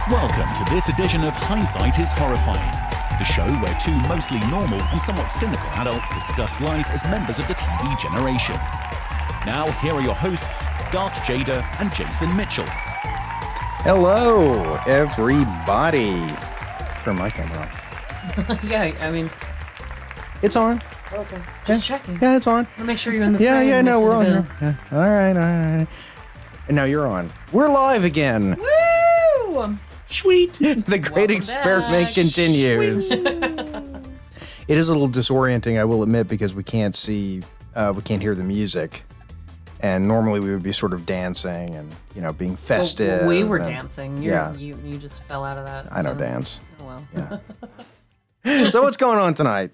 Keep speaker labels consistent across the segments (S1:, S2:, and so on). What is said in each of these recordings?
S1: Welcome to this edition of Hindsight is Horrifying, the show where two mostly normal and somewhat cynical adults discuss life as members of the TV generation. Now, here are your hosts, Darth Jada and Jason Mitchell.
S2: Hello, everybody. Turn my camera on.
S3: Yeah, I mean...
S2: It's on.
S3: Okay. Just checking.
S2: Yeah, it's on.
S3: I want to make sure you're in the frame.
S2: Yeah, no,
S3: Mr.
S2: we're on
S3: DeVille.
S2: here. Yeah. All right. And now you're on. We're live again.
S3: Woo!
S2: Sweet. The great
S3: Welcome
S2: experiment
S3: back.
S2: continues. It is a little disorienting, I will admit, because we can't see, we can't hear the music. And normally we would be sort of dancing and, being festive.
S3: Well, we were
S2: and-
S3: dancing.
S2: Yeah.
S3: You just fell out of that.
S2: I don't
S3: so-
S2: dance.
S3: Oh, well.
S2: Yeah. So what's going on tonight?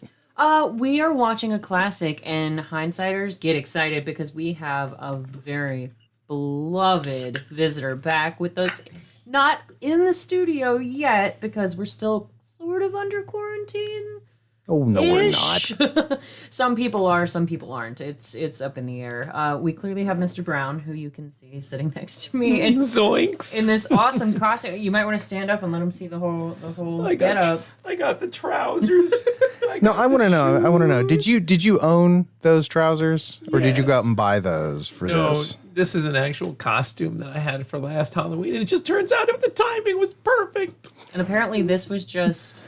S3: We are watching a classic, and Hindsighters, get excited because we have a very beloved visitor back with us. Not in the studio yet because we're still sort of under quarantine.
S2: Oh, no, we're not.
S3: Some people are, some people aren't. It's up in the air. We clearly have Mr. Brown, who you can see sitting next to me, and
S4: Zoinks!
S3: in this awesome costume. You might want to stand up and let him see the whole
S4: I
S3: get
S4: got,
S3: up.
S4: I got the trousers.
S2: No, I want to know. Did you own those trousers, or did you go out
S4: Yes.
S2: and buy those for
S4: No,
S2: this?
S4: this is an actual costume that I had for last Halloween, and it just turns out the timing was perfect.
S3: And apparently this was just,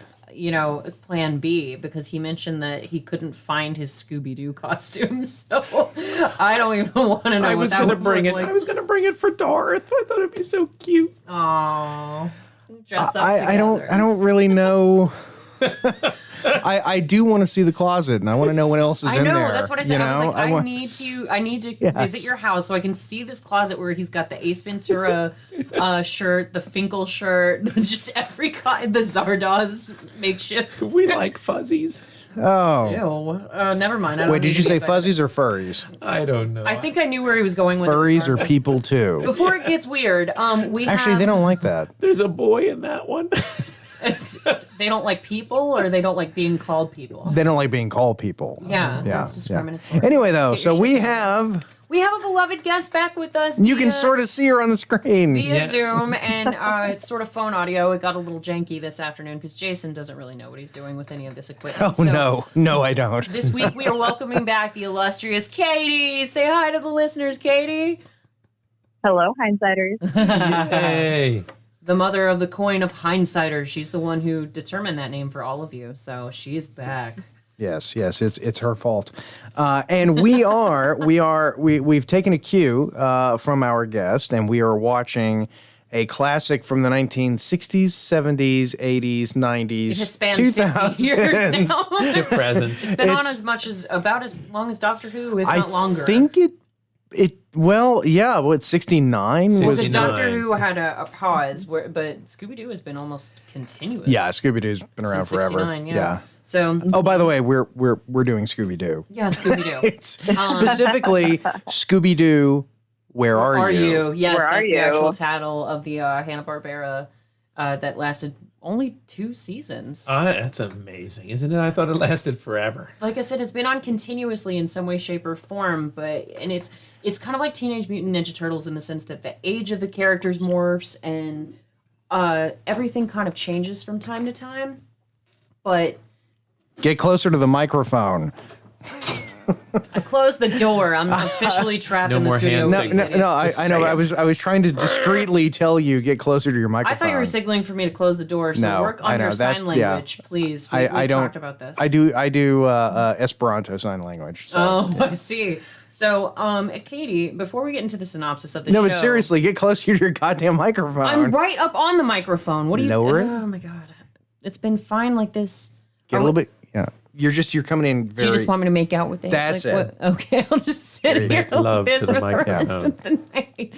S3: plan B, because he mentioned that he couldn't find his Scooby Doo costume. So I don't even want to know
S4: I
S3: what
S4: was
S3: that
S4: gonna
S3: would
S4: bring
S3: look
S4: it.
S3: like.
S4: I was gonna bring it for Darth. I thought it'd be so cute.
S3: Aww. Dress up
S2: I don't really know. I do want to see the closet, and I want to know what else is
S3: I
S2: in
S3: know,
S2: there.
S3: that's what I said. I was like, I
S2: want-
S3: need to
S2: Yes.
S3: visit your house so I can see this closet where he's got the Ace Ventura shirt, the Finkel shirt, just every the Zardoz makeshift.
S4: We like fuzzies.
S2: Oh,
S3: Ew. Never mind. I don't
S2: wait,
S3: need
S2: did
S3: to
S2: you say
S3: get back to
S2: fuzzies or furries?
S4: I don't know.
S3: I think I knew where he was going with
S2: Furries
S3: it.
S2: or people too?
S3: Before it gets weird,
S2: Actually, they don't like that.
S4: there's a boy in that one.
S3: They don't like people, or they don't like being called people.
S2: They don't like being called people.
S3: Yeah, that's discriminatory.
S2: Anyway, though,
S3: Get your
S2: so we
S3: shit together.
S2: have.
S3: We have a beloved guest back with us.
S2: You can sort of see her on the screen.
S3: via
S4: Yes.
S3: Zoom, and it's sort of phone audio. It got a little janky this afternoon because Jason doesn't really know what he's doing with any of this equipment.
S2: Oh, no, I don't.
S3: This week we are welcoming back the illustrious Katie. Say hi to the listeners, Katie.
S5: Hello, Hindsighters.
S4: Hey.
S3: The mother of the coin of Hindsighter. She's the one who determined that name for all of you. So she's back.
S2: Yes, it's her fault, and we've taken a cue from our guest, and we are watching a classic from the 1960s, 70s, 80s, 90s,
S3: It has spanned
S2: 2000s.
S3: 50 years now.
S4: To present.
S3: It's been on about as long as Doctor Who, if
S2: I
S3: not longer.
S2: think it's 69 was.
S3: because
S4: 69.
S3: Doctor Who had a pause, but Scooby Doo has been almost continuous.
S2: Yeah, Scooby Doo's been around
S3: Since
S2: forever.
S3: 69, yeah. So
S2: Oh, by the way, we're doing Scooby Doo.
S3: yeah, Scooby Doo.
S2: It's specifically Scooby Doo. Where are you?
S3: Yes,
S5: Where are
S3: that's the
S5: you?
S3: actual title of the Hanna-Barbera that lasted only 2 seasons.
S4: That's amazing, isn't it? I thought it lasted forever.
S3: Like I said, it's been on continuously in some way, shape, or form, and it's kind of like Teenage Mutant Ninja Turtles in the sense that the age of the characters morphs and everything kind of changes from time to time. But
S2: Get closer to the microphone.
S3: I closed the door. I'm officially trapped
S4: No
S3: in the
S4: more
S3: studio.
S4: hand
S2: No,
S4: signals.
S2: no, I know. I was trying to discreetly tell you get closer to your
S3: I
S2: microphone.
S3: thought you were signaling for me to close the door. So
S2: No,
S3: work
S2: I
S3: on
S2: know.
S3: your
S2: That-
S3: sign
S2: yeah.
S3: language, please.
S2: I
S3: We've
S2: don't
S3: talked about this.
S2: I do Esperanto sign language. So.
S3: Oh, I see. So, Katie, before we get into the synopsis of the
S2: No,
S3: show,
S2: but seriously, get closer to your goddamn microphone.
S3: I'm right up on the microphone. What are you
S2: Lower it?
S3: Oh my god, it's been fine like this.
S2: Get a little bit. Yeah, you're coming in very.
S3: Do you just want me to make out with it?
S2: That's
S3: like,
S2: it.
S3: What? Okay, I'll just sit here
S4: Make
S3: like
S4: love
S3: this
S4: to
S3: for
S4: the
S3: the rest
S4: microphone.
S3: of the night.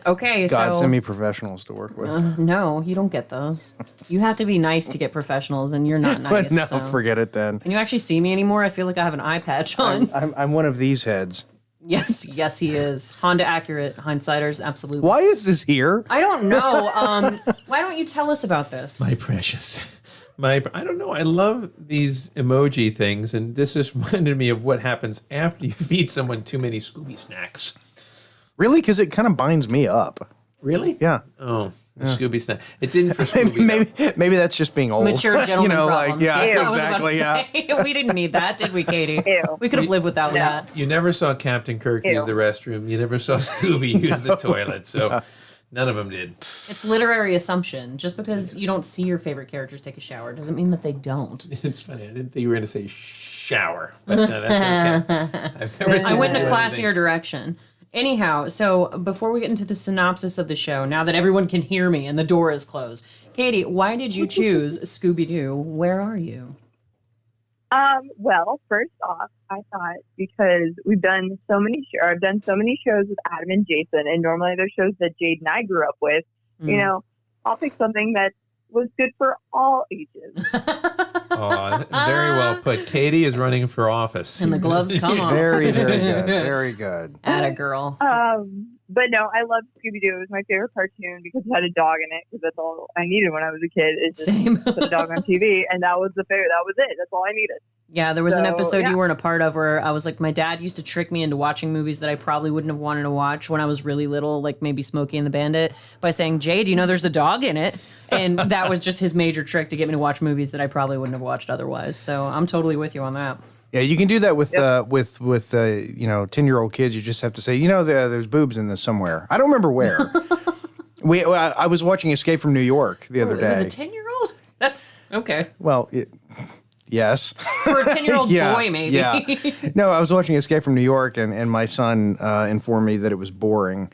S3: Okay,
S2: God,
S3: so
S2: send me professionals to work with.
S3: no, you don't get those. You have to be nice to get professionals, and you're not nice.
S2: But no,
S3: so.
S2: forget it then.
S3: Can you actually see me anymore? I feel like I have an eye patch on.
S2: I'm one of these heads.
S3: Yes, he is. Honda accurate, hindsighters, absolutely.
S2: Why is this here?
S3: I don't know. Why don't you tell us about this?
S4: My precious. I don't know. I love these emoji things, and this just reminded me of what happens after you feed someone too many Scooby snacks.
S2: Really? Because it kind of binds me up.
S4: Really?
S2: Yeah.
S4: Oh, the Scooby snack. It didn't for Scooby.
S2: Maybe that's just being old.
S3: Mature gentleman problems.
S2: yeah,
S3: I was
S2: exactly.
S3: about to say, we didn't need that, did we, Katie?
S5: Ew.
S3: We could have lived without that.
S4: You never saw Captain Kirk
S5: Ew.
S4: use the restroom. You never saw Scooby use the toilet. So none of them did.
S3: It's literary assumption. Just because you don't see your favorite characters take a shower doesn't mean that they don't.
S4: It's funny. I didn't think you were going to say shower, but that's okay. I've never seen
S3: I went in
S4: them
S3: a
S4: do anything.
S3: classier direction. Anyhow, so before we get into the synopsis of the show, now that everyone can hear me and the door is closed, Katie, why did you choose Scooby Doo? Where are you?
S5: Well, first off, I thought because I've done so many shows with Adam and Jason, and normally they're shows that Jade and I grew up with. You know, I'll pick something that was good for all ages.
S4: Oh, very well put. Katie is running for office.
S3: And the gloves come off.
S2: Very, very good. Very good.
S3: Atta girl.
S5: But no, I loved Scooby Doo. It was my favorite cartoon because it had a dog in it. Because that's all I needed when I was a kid. Is just
S3: Same.
S5: put a dog on TV, and that was that was it. That's all I needed.
S3: Yeah, there was an
S5: So,
S3: episode
S5: yeah.
S3: you weren't a part of where I was like, my dad used to trick me into watching movies that I probably wouldn't have wanted to watch when I was really little, like maybe Smokey and the Bandit, by saying, Jade, you know there's a dog in it. And that was just his major trick to get me to watch movies that I probably wouldn't have watched otherwise. So I'm totally with you on that.
S2: Yeah, you can do that with 10-year-old kids. You just have to say, there's boobs in this somewhere. I don't remember where. I was watching Escape from New York the other day.
S3: The 10-year-old? That's okay.
S2: Well, yes.
S3: For a 10-year-old
S2: Yeah,
S3: boy, maybe.
S2: yeah. No, I was watching Escape from New York, and my son informed me that it was boring.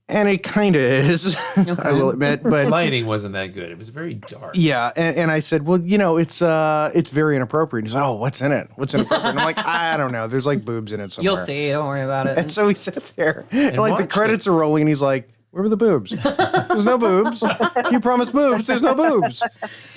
S2: And it kind of is, I will admit. But
S4: Lighting wasn't that good. It was very dark.
S2: yeah, and I said, well, it's very inappropriate. He's like, oh, what's in it? What's inappropriate? And I'm like, I don't know. There's like boobs in it somewhere.
S3: You'll see. Don't worry about it.
S2: And so he sat there, and like the
S4: watched
S2: credits are rolling, and he's like, where were the boobs? There's no boobs. You promised boobs. There's no boobs.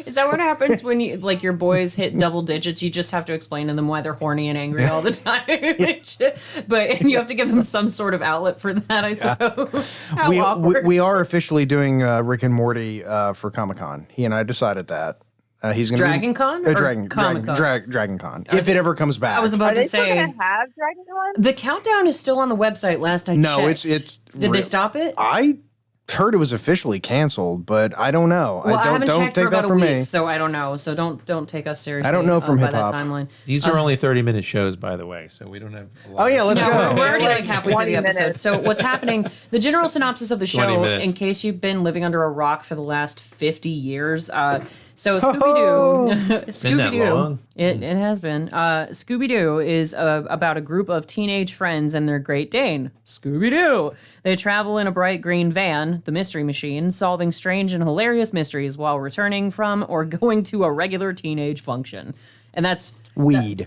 S3: Is that what happens when you your boys hit double digits? You just have to explain to them why they're horny and angry all the time. And you have to give them some sort of outlet for that, I suppose. How awkward.
S2: We are officially doing Rick and Morty for Comic-Con. He and I decided that. He's going to
S3: Dragon Con or
S2: Dragon
S3: Comic-Con?
S2: Dragon Con, if it ever comes back.
S3: I was about
S5: Are
S3: to
S5: they still
S3: say
S5: gonna have Dragon Con?
S3: the countdown is still on the website. Last I
S2: No,
S3: checked.
S2: it's
S3: Did they stop it?
S2: I heard it was officially canceled, but I don't know.
S3: Well, I haven't
S2: don't
S3: checked for
S2: take
S3: about
S2: that
S3: a
S2: from
S3: week,
S2: me.
S3: so I don't know. So don't take us seriously.
S2: I don't know from
S3: by that
S2: hip-hop.
S3: timeline.
S4: These are only 30-minute shows, by the way, so we don't have a lot.
S2: Oh yeah, let's
S3: No,
S2: go.
S3: we're already
S5: Like
S3: like halfway through the
S5: 20
S3: episode.
S5: minutes.
S3: So what's happening? The general synopsis of the
S4: 20
S3: show,
S4: minutes.
S3: in case you've been living under a rock for the last 50 years. So Scooby-Doo,
S4: been that
S3: Scooby-Doo,
S4: long?
S3: it has been. Scooby-Doo is about a group of teenage friends and their Great Dane, Scooby-Doo. They travel in a bright green van, the Mystery Machine, solving strange and hilarious mysteries while returning from or going to a regular teenage function. And that's
S2: Weed.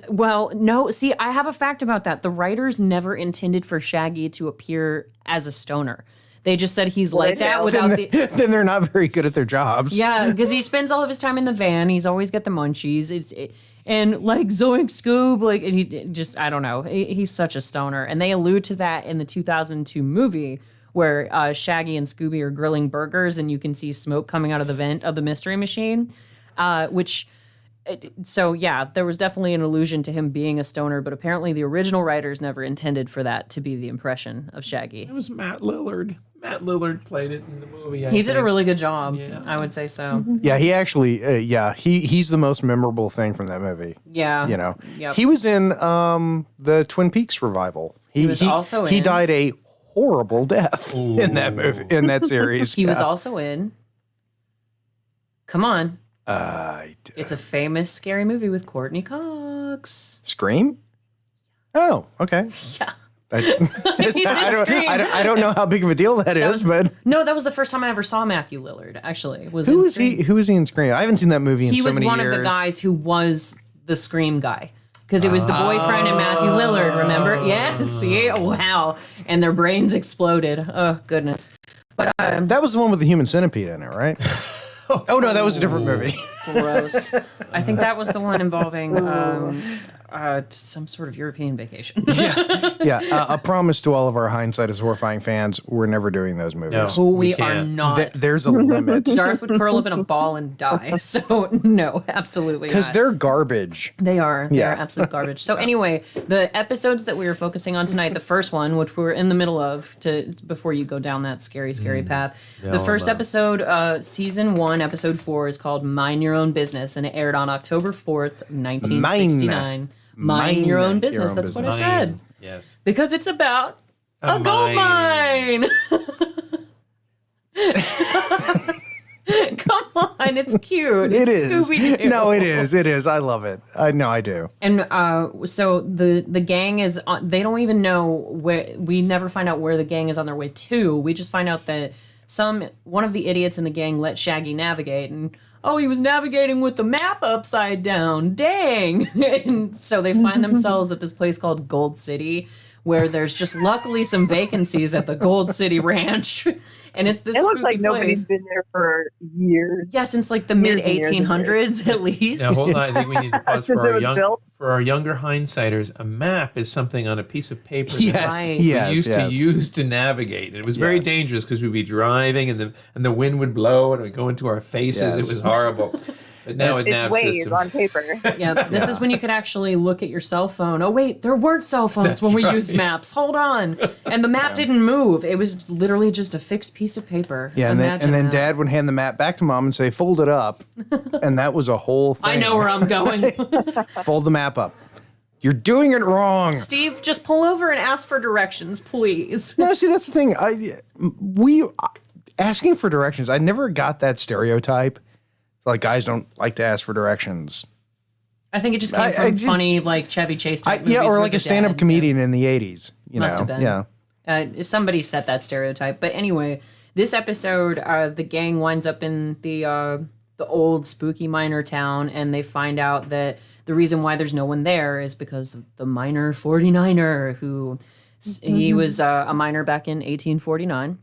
S3: well, no. See, I have a fact about that. The writers never intended for Shaggy to appear as a stoner. They just said he's like
S5: they
S3: that
S5: don't.
S3: without the.
S2: Then they're not very good at their jobs.
S3: Yeah, because he spends all of his time in the van. He's always got the munchies. And like Zoinks Scoob, like and he just I don't know. He's such a stoner, and they allude to that in the 2002 movie where Shaggy and Scooby are grilling burgers, and you can see smoke coming out of the vent of the Mystery Machine, which. So yeah, there was definitely an allusion to him being a stoner, but apparently the original writers never intended for that to be the impression of Shaggy.
S4: It was Matt Lillard. Matt Lillard played it in the movie.
S3: He did a really good job, I would say so.
S2: Yeah, he actually, he's the most memorable thing from that movie.
S3: Yeah. Yep.
S2: He was in the Twin Peaks revival. He
S3: was also
S2: he
S3: in-
S2: died a horrible death in that movie, in that series.
S3: He was also in. Come on.
S2: I
S3: It's a famous scary movie with Courtney Cox.
S2: Scream? Oh, okay.
S3: Yeah.
S2: It's
S3: He's in Scream.
S2: I don't know how big of a deal that is, but
S3: No, that was the first time I ever saw Matthew Lillard, actually. Was
S2: who
S3: in
S2: is
S3: Scream.
S2: he? Who is he in Scream? I haven't seen that movie in
S3: He
S2: so
S3: was
S2: many
S3: one
S2: years.
S3: of the guys who was the Scream guy. Because it was the boyfriend and Matthew Lillard, remember? Yes, see? Wow. And their brains exploded. Oh, goodness. But
S2: That was the one with the human centipede in it, right? Oh no, that was a different movie.
S3: gross. I think that was the one involving some sort of European vacation.
S2: Yeah, a promise to all of our Hindsight is Horrifying fans: we're never doing those movies.
S3: Who we are
S4: can't.
S3: not.
S2: There's a limit
S3: Darth would curl up in a ball and die. So no, absolutely
S2: because
S3: not.
S2: they're garbage.
S3: They are. They
S2: Yeah.
S3: are absolute garbage. So anyway, the episodes that we were focusing on tonight, the first one, which we're in the middle of, before you go down that scary path. The first episode, season 1, episode 4, is called "Mind Your Own Business," and it aired on October 4th, 1969. Mind your own business. That's what I said.
S4: Yes.
S3: Because it's about a gold mine. Come on, it's cute.
S2: It is.
S3: Scooby Doo.
S2: No, it is. It is. I love it. I know I do.
S3: And so the gang is on, they don't even know where, we never find out where the gang is on their way to. We just find out that one of the idiots in the gang let Shaggy navigate, and he was navigating with the map upside down. Dang. And so they find themselves at this place called Gold City, where there's just luckily some vacancies at the Gold City Ranch. And it's this
S5: It looks
S3: spooky
S5: like nobody's
S3: place.
S5: been there for years.
S3: Yeah, since like the mid
S5: Years and years and
S3: 1800s at least.
S4: Now hold on. I think we need to pause
S5: Since
S4: for
S5: it
S4: our
S5: was built.
S4: for our younger hindsighters. A map is something on a piece of paper that
S2: Yes.
S3: Right.
S2: Yes.
S4: we used
S2: yes.
S4: to use to navigate. It was very
S2: Yes.
S4: dangerous because we'd be driving and the wind would blow and it would go into our faces.
S2: Yes.
S4: It was horrible. But now with
S5: It's
S4: nav
S5: waves
S4: systems,
S5: on paper.
S3: Yeah, this is when you could actually look at your cell phone. Oh wait, there weren't cell phones
S4: That's
S3: when we
S4: right.
S3: used maps. Hold on, and the map didn't move. It was literally just a fixed piece of paper.
S2: Yeah, and
S3: Imagine
S2: then
S3: that.
S2: Dad would hand the map back to Mom and say, "Fold it up," and that was a whole thing.
S3: I know where I'm going.
S2: Fold the map up. You're doing it wrong.
S3: Steve, just pull over and ask for directions, please.
S2: No, see, that's the thing. We asking for directions. I never got that stereotype. Like guys don't like to ask for directions.
S3: I think it just came from funny, like Chevy Chase type movies.
S2: Yeah, or
S3: where
S2: like
S3: the
S2: a stand-up
S3: dad-
S2: comedian in the '80s. You
S3: Must
S2: know,
S3: have been.
S2: yeah.
S3: Somebody set that stereotype. But anyway, this episode, the gang winds up in the old spooky miner town, and they find out that the reason why there's no one there is because of the miner 49er, who he was a miner back in 1849.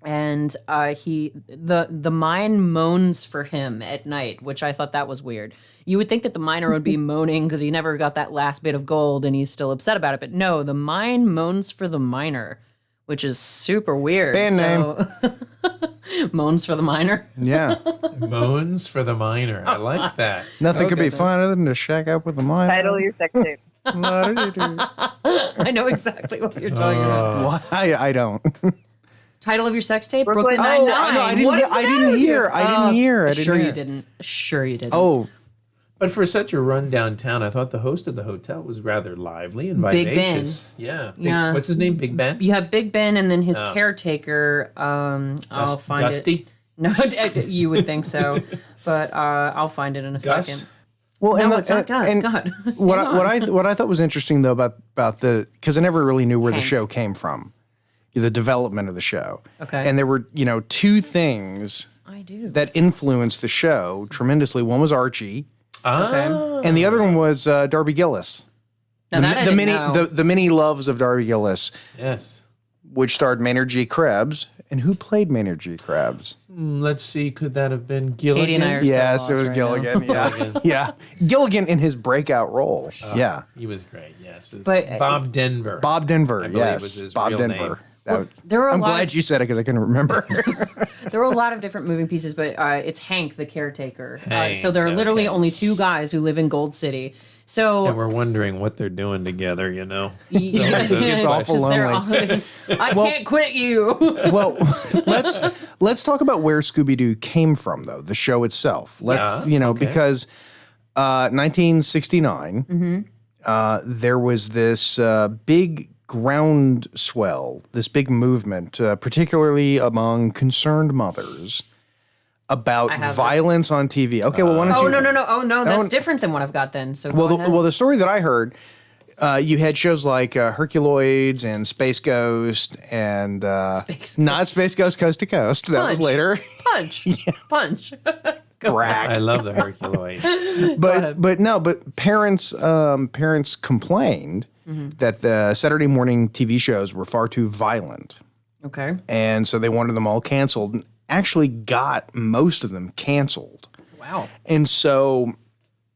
S3: And the mine moans for him at night, which I thought that was weird. You would think that the miner would be moaning because he never got that last bit of gold and he's still upset about it. But no, the mine moans for the miner, which is super weird.
S2: Band
S3: name. Moans for the miner.
S2: Yeah.
S4: moans for the miner. I like that.
S2: Nothing could be
S3: goodness.
S2: funner than to shack up with the mine.
S5: Title your sex tape.
S3: I know exactly what you're talking about.
S2: Why? I don't.
S3: Title of your sex tape?
S5: Brooklyn
S3: Brooklyn
S5: Nine-Nine.
S3: Nine-Nine.
S2: no, I didn't.
S3: What is
S2: I
S3: the
S2: didn't
S3: matter with
S2: hear.
S3: you?
S2: I didn't hear. I didn't
S3: Sure
S2: hear.
S3: you didn't. Sure you didn't.
S2: Oh,
S4: But for such a rundown town, I thought the host of the hotel was rather lively and
S3: Big Ben.
S4: vivacious. Yeah.
S3: Yeah.
S4: What's his name? Big Ben?
S3: You have Big Ben and then his caretaker. I'll find
S4: Dusty?
S3: it. No, you would think so, but I'll find it in a
S4: Gus?
S3: second.
S2: well,
S3: No,
S2: and
S3: it's not Gus.
S2: and
S3: God.
S2: what
S3: Hang
S2: I,
S3: on.
S2: what I thought was interesting though about the because I never really knew where
S3: Hank.
S2: the show came from, the development of the show.
S3: Okay.
S2: And there were two things
S3: I do.
S2: that influenced the show tremendously. One was Archie,
S3: Okay.
S2: and the other one was Darby Gillis.
S3: Now that I
S2: the
S3: didn't
S2: many
S3: know.
S2: the many loves of Darby Gillis,
S4: Yes.
S2: which starred Maynard G. Krebs. And who played Maynard G. Krebs?
S4: Let's see. Could that have been Gilligan?
S3: Katie and I are
S2: Yes,
S3: so
S2: it was
S3: lost right
S2: Gilligan.
S3: now.
S2: Yeah, yeah, Gilligan in his breakout role. Yeah,
S4: He was great. Yes. It's
S3: But-
S4: Bob Denver.
S2: Bob Denver.
S4: believe
S2: Yes,
S4: was his
S2: Bob
S4: real
S2: Denver.
S4: name.
S2: That-
S3: There were a
S2: I'm
S3: lot
S2: glad
S3: of-
S2: you said it because I couldn't remember.
S3: There were a lot of different moving pieces, but it's Hank, the caretaker.
S4: Hank,
S3: So there are literally
S4: okay.
S3: only two guys who live in Gold City. So
S4: And we're wondering what they're doing together, you know?
S2: It's awful
S3: 'cause they're
S2: lonely.
S3: I can't quit you.
S2: Well, let's talk about where Scooby Doo came from, though the show itself. Let's
S4: okay.
S2: because 1969, there was this big groundswell, this big movement, particularly among concerned mothers, about
S3: I have this.
S2: violence on TV. Okay, well, why don't
S3: Oh
S2: you?
S3: no! Oh no, that's
S2: Don't-
S3: different than what I've got then. So
S2: Well,
S3: go ahead.
S2: the story that I heard, you had shows like Herculoids and Space Ghost and
S3: Space
S2: not Space Ghost Coast to Coast. That was
S3: Punch.
S2: later.
S3: punch.
S2: Brag.
S4: I love the Herculoid.
S2: But parents complained that the Saturday morning TV shows were far too violent,
S3: Okay.
S2: and so they wanted them all canceled. And actually, got most of them canceled.
S3: Wow.
S2: And so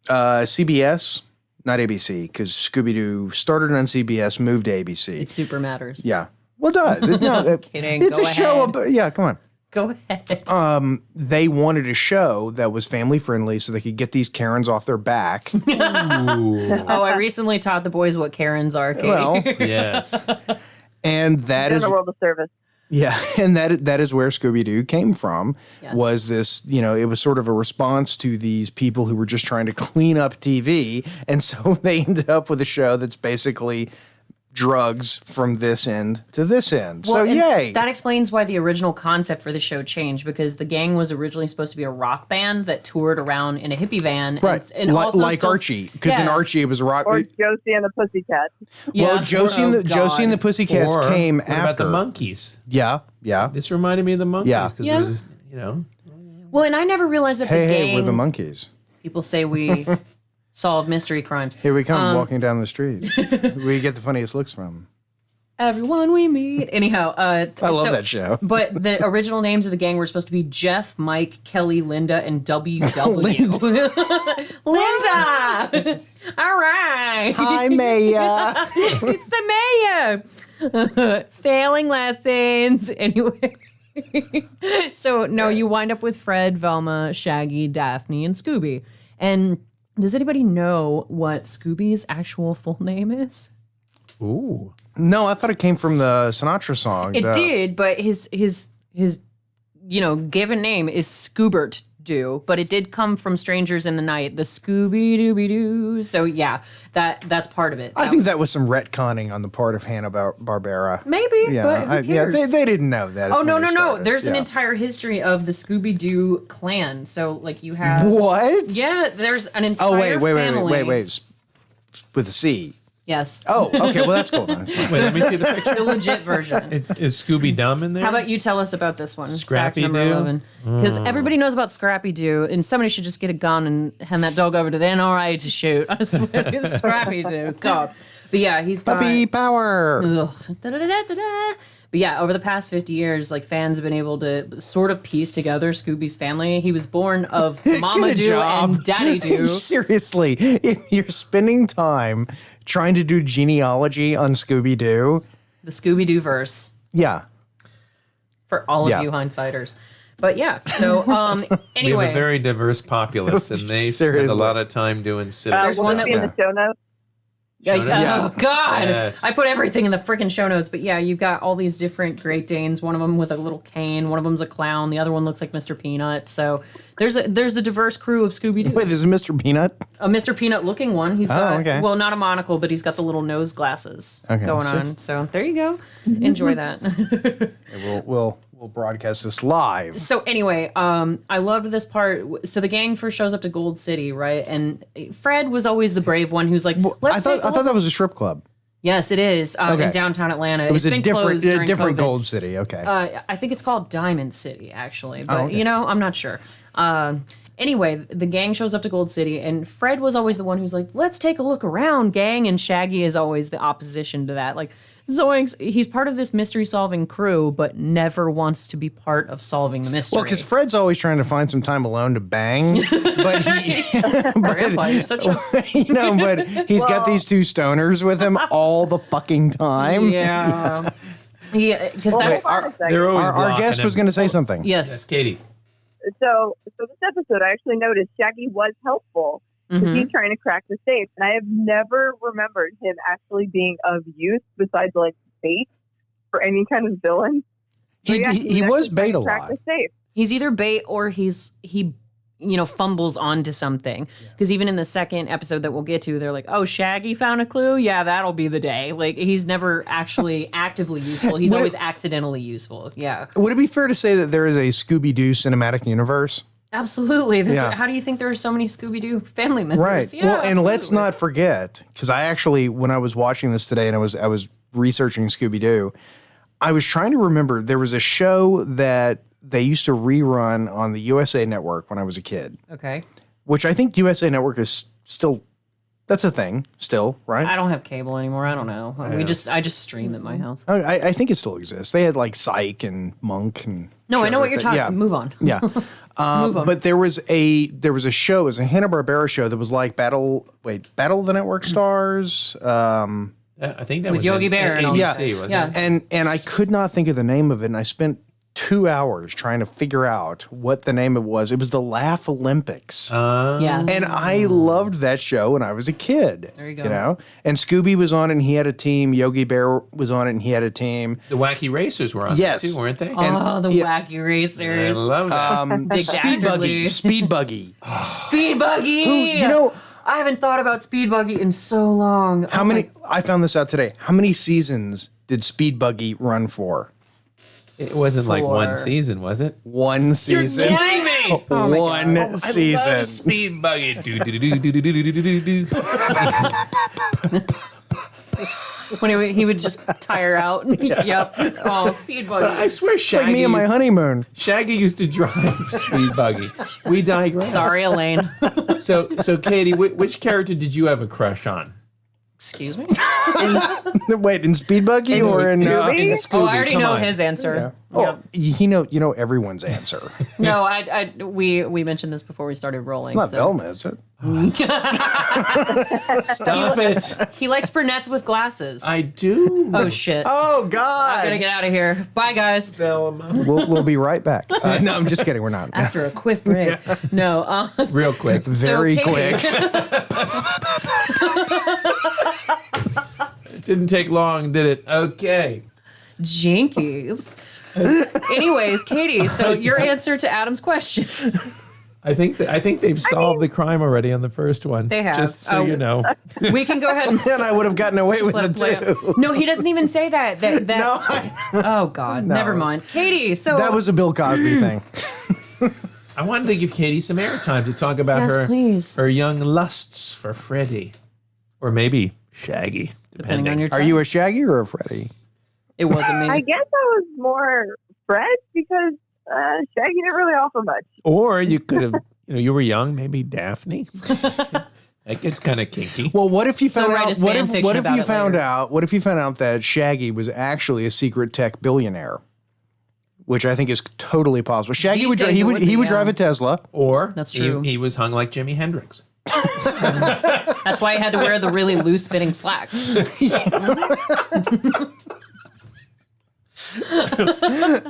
S2: CBS not ABC, because Scooby Doo started on CBS, moved to ABC.
S3: It super matters.
S2: Yeah. Well, it does.
S3: Kidding.
S2: It's
S3: Go
S2: a show.
S3: ahead.
S2: Yeah, come on.
S3: Go ahead.
S2: They wanted a show that was family friendly so they could get these Karens off their back.
S3: Oh, I recently taught the boys what Karens are. Katie.
S2: Well,
S4: Yes.
S2: and that
S5: In
S2: is
S5: the world of service.
S2: yeah, and that is where Scooby Doo came from.
S3: Yes.
S2: Was this, it was sort of a response to these people who were just trying to clean up TV, and so they ended up with a show that's basically drugs from this end to this end.
S3: Well,
S2: so
S3: and
S2: yay.
S3: That explains why the original concept for the show changed, because the gang was originally supposed to be a rock band that toured around in a hippie van.
S2: Right,
S3: And also
S2: like
S3: still-
S2: Archie, because in
S3: Yeah.
S2: Archie it was rock.
S5: Or Josie and the Pussycats.
S3: Yeah.
S2: Well, Josie and the Josie and the Pussycats
S4: Or
S2: came
S4: what
S2: after.
S4: about the monkeys?
S2: Yeah.
S4: This reminded me of the monkeys.
S2: Yeah.
S4: Because
S3: Yeah.
S4: it was,
S3: Well, and I never realized that the
S2: Hey,
S3: gang.
S2: we're the monkeys.
S3: People say we solve mystery crimes.
S2: Here we come, walking down the street. We get the funniest looks from.
S3: Everyone we meet. Anyhow,
S2: I love that show.
S3: But the original names of the gang were supposed to be Jeff, Mike, Kelly, Linda, and WW. Linda! All right.
S2: Hi, Maya.
S3: It's the mayor. Sailing lessons. Anyway. So, no, you wind up with Fred, Velma, Shaggy, Daphne, and Scooby. And does anybody know what Scooby's actual full name is?
S4: ooh.
S2: No, I thought it came from the Sinatra song.
S3: It did, but his given name is Scoobert Doo, but it did come from Strangers in the Night, the Scooby Dooby Doo. So yeah, that's part of it.
S2: I think that was some retconning on the part of Hanna-Barbera.
S3: maybe,
S2: Yeah,
S3: but who cares?
S2: they didn't know that.
S3: Oh
S2: when
S3: no
S2: they
S3: no no!
S2: started.
S3: There's an
S2: Yeah.
S3: entire history of the Scooby Doo clan. So like you have
S2: What?
S3: Yeah, there's an entire
S2: Oh wait,
S3: family.
S2: wait. With a C.
S3: Yes,
S2: Oh, okay. Well, that's cool. Then. That's fine.
S4: Wait, let me see the picture.
S3: the legit version.
S4: Is Scooby Dumb in there?
S3: How about you tell us about this one?
S4: Scrappy
S3: Fact number
S4: Doo?
S3: 11. Because everybody knows about Scrappy Doo, and somebody should just get a gun and hand that dog over to the NRA to shoot. I swear, it's Scrappy Doo. God. But yeah, he's got...
S2: Puppy power.
S3: Ugh. Da-da-da-da-da-da. But yeah, over the past 50 years, like fans have been able to sort of piece together Scooby's family. He was born of Mama
S2: Get a
S3: Doo
S2: job.
S3: and Daddy Doo.
S2: Seriously, if you're spending time trying to do genealogy on Scooby Doo,
S3: The Scooby Doo verse
S2: yeah.
S3: for all of
S2: Yeah.
S3: you hindsighters. But yeah, so
S4: We have
S3: anyway.
S4: a very diverse populace, and they spend a
S2: Seriously.
S4: lot of time doing silly
S3: There's
S4: stuff.
S3: one
S5: Will
S3: that
S5: it be in the show notes?
S3: Oh God!
S4: Yes.
S3: I put everything in the freaking show notes, but yeah, you've got all these different Great Danes. One of them with a little cane. One of them's a clown. The other one looks like Mr. Peanut. So there's a diverse crew of Scooby Doo.
S2: Wait, this is Mr. Peanut?
S3: A Mr. Peanut looking one. He's got
S2: okay.
S3: well, not a monocle, but he's got the little nose glasses going
S2: so-
S3: on. So there you go. Enjoy that.
S2: We'll broadcast this live.
S3: So anyway, I loved this part. So the gang first shows up to Gold City, right? And Fred was always the brave one who's like, "Let's
S2: I
S3: take a
S2: thought
S3: look."
S2: that was a strip club.
S3: Yes, it is
S2: Okay.
S3: in downtown Atlanta.
S2: It was
S3: It's
S2: a
S3: been
S2: different
S3: closed during COVID.
S2: Gold City. Okay.
S3: I think it's called Diamond City, actually. But,
S2: okay.
S3: I'm not sure. Anyway, the gang shows up to Gold City, and Fred was always the one who's like, let's take a look around, gang. And Shaggy is always the opposition to that. Like, Zoinks, he's part of this mystery-solving crew, but never wants to be part of solving the mystery.
S2: Well, because Fred's always trying to find some time alone to bang, but
S3: Grandpa, you're such a...
S2: but he's got these two stoners with him all the fucking time.
S3: Yeah. Yeah, because that's...
S5: Hold on a second.
S4: They're always
S2: Our guest
S4: blocking
S2: was
S4: him.
S2: going to say something.
S3: Yes.
S4: Yes, Katie.
S5: So this episode, I actually noticed Shaggy was helpful because he's trying to crack the safe, and I have never remembered him actually being of use besides like bait for any kind of villain.
S2: He was bait a
S5: Crack
S2: lot.
S5: the safe.
S3: He's either bait or he fumbles onto something. Because even in the second episode that we'll get to, they're like, "Oh, Shaggy found a clue. Yeah, that'll be the day." Like he's never actually actively useful. He's always accidentally useful. Yeah,
S2: Would it be fair to say that there is a Scooby Doo cinematic universe?
S3: absolutely.
S2: Yeah.
S3: How do you think there are so many Scooby Doo family members?
S2: Right.
S3: Yeah,
S2: well, and let's
S3: absolutely.
S2: not forget, because I actually, when I was watching this today and I was researching Scooby Doo, I was trying to remember there was a show that they used to rerun on the USA Network when I was a kid,
S3: Okay.
S2: which I think USA Network is still, that's a thing still, right?
S3: I don't have cable anymore. I don't know. I just stream at my house.
S2: I think it still exists. They had like Psych and Monk and
S3: No, I
S2: shows
S3: know what
S2: like
S3: you're
S2: that.
S3: talking.
S2: Yeah.
S3: Move on.
S2: Yeah.
S3: Move on.
S2: But there was a show, it was a Hanna-Barbera show that was like Battle of the Network Stars.
S4: I think that
S3: With
S4: was
S3: Yogi
S4: in
S3: Bear and all
S4: ABC,
S3: that.
S4: wasn't
S3: Yeah.
S4: it?
S2: And I could not think of the name of it, and I spent 2 hours trying to figure out what the name of it was. It was the Laugh Olympics.
S3: Yeah.
S2: And I loved that show when I was a kid.
S3: There you go.
S2: You know? And Scooby was on it and he had a team. Yogi Bear was on it and he had a team.
S4: The Wacky Racers were on
S2: Yes.
S4: that too, weren't they?
S3: Oh, the
S2: yeah.
S3: wacky
S4: I
S3: racers.
S4: love that.
S3: Dick
S2: Speed
S3: Dastardly.
S2: Buggy. Speed Buggy.
S3: Speed Buggy.
S2: Who, you know,
S3: I haven't thought about Speed Buggy in so long.
S2: how many, I found this out today. How many seasons did Speed Buggy run for?
S4: It wasn't like one
S3: 4.
S4: season, was it?
S2: One season.
S4: kidding me!
S3: Oh my
S2: One
S3: God.
S2: season.
S4: I love Speed Buggy. Do.
S3: When he would just tire out. Yep. Oh, Speed Buggy.
S4: I swear
S2: It's like
S4: Shaggy,
S2: me and my honeymoon.
S4: Shaggy used to drive Speed Buggy. We digress.
S3: Sorry, Elaine.
S4: So Katie, which character did you have a crush on?
S3: Excuse me?
S2: Wait, in Speed Buggy or in...
S5: Scooby?
S4: In Scooby,
S3: Oh, I already
S4: come
S3: know
S4: on.
S3: his answer.
S2: Oh, you know everyone's answer. It's
S3: No, we mentioned this before we started rolling.
S2: not
S3: so.
S2: Velma, is it?
S4: Stop it.
S3: He likes brunettes with glasses.
S4: I do.
S3: Oh shit.
S2: Oh, God.
S3: I gotta get out of here. Bye, guys.
S4: Velma.
S2: We'll be right back. No, I'm just kidding. We're not.
S3: After a quick break. No.
S4: Real quick.
S2: Very
S3: so,
S2: quick.
S4: It didn't take long, did it? Okay.
S3: Jinkies. Anyways, Katie, so your answer to Adam's question.
S4: I think they've solved the crime already on the first one.
S3: They have.
S4: Just so
S3: Oh.
S4: you know.
S3: We can go ahead and
S2: Then I would have gotten away with it too.
S3: No, he doesn't even say that. That
S2: No,
S3: Oh God, never mind. Katie, so
S2: that was a Bill Cosby thing.
S4: I wanted to give Katie some airtime to talk about
S3: Yes, please.
S4: her young lusts for Freddy. Or maybe Shaggy.
S3: depending on your
S2: Are you a Shaggy or a Freddy?
S3: It wasn't me.
S5: I guess I was more Fred because Shaggy didn't really offer much.
S4: Or you could have, you were young, maybe Daphne. That gets kind of kinky.
S2: Well, what if you found
S3: write
S2: out?
S3: us
S2: What
S3: fan
S2: if
S3: fiction about
S2: you
S3: it
S2: found
S3: later.
S2: out? What if you found out that Shaggy was actually a secret tech billionaire? Which I think is totally possible. Shaggy
S3: These
S2: would
S3: days it would be,
S2: drive
S3: yeah.
S2: a Tesla.
S4: Or
S3: That's true.
S4: He was hung like Jimi Hendrix.
S3: That's why I had to wear the really loose fitting slacks.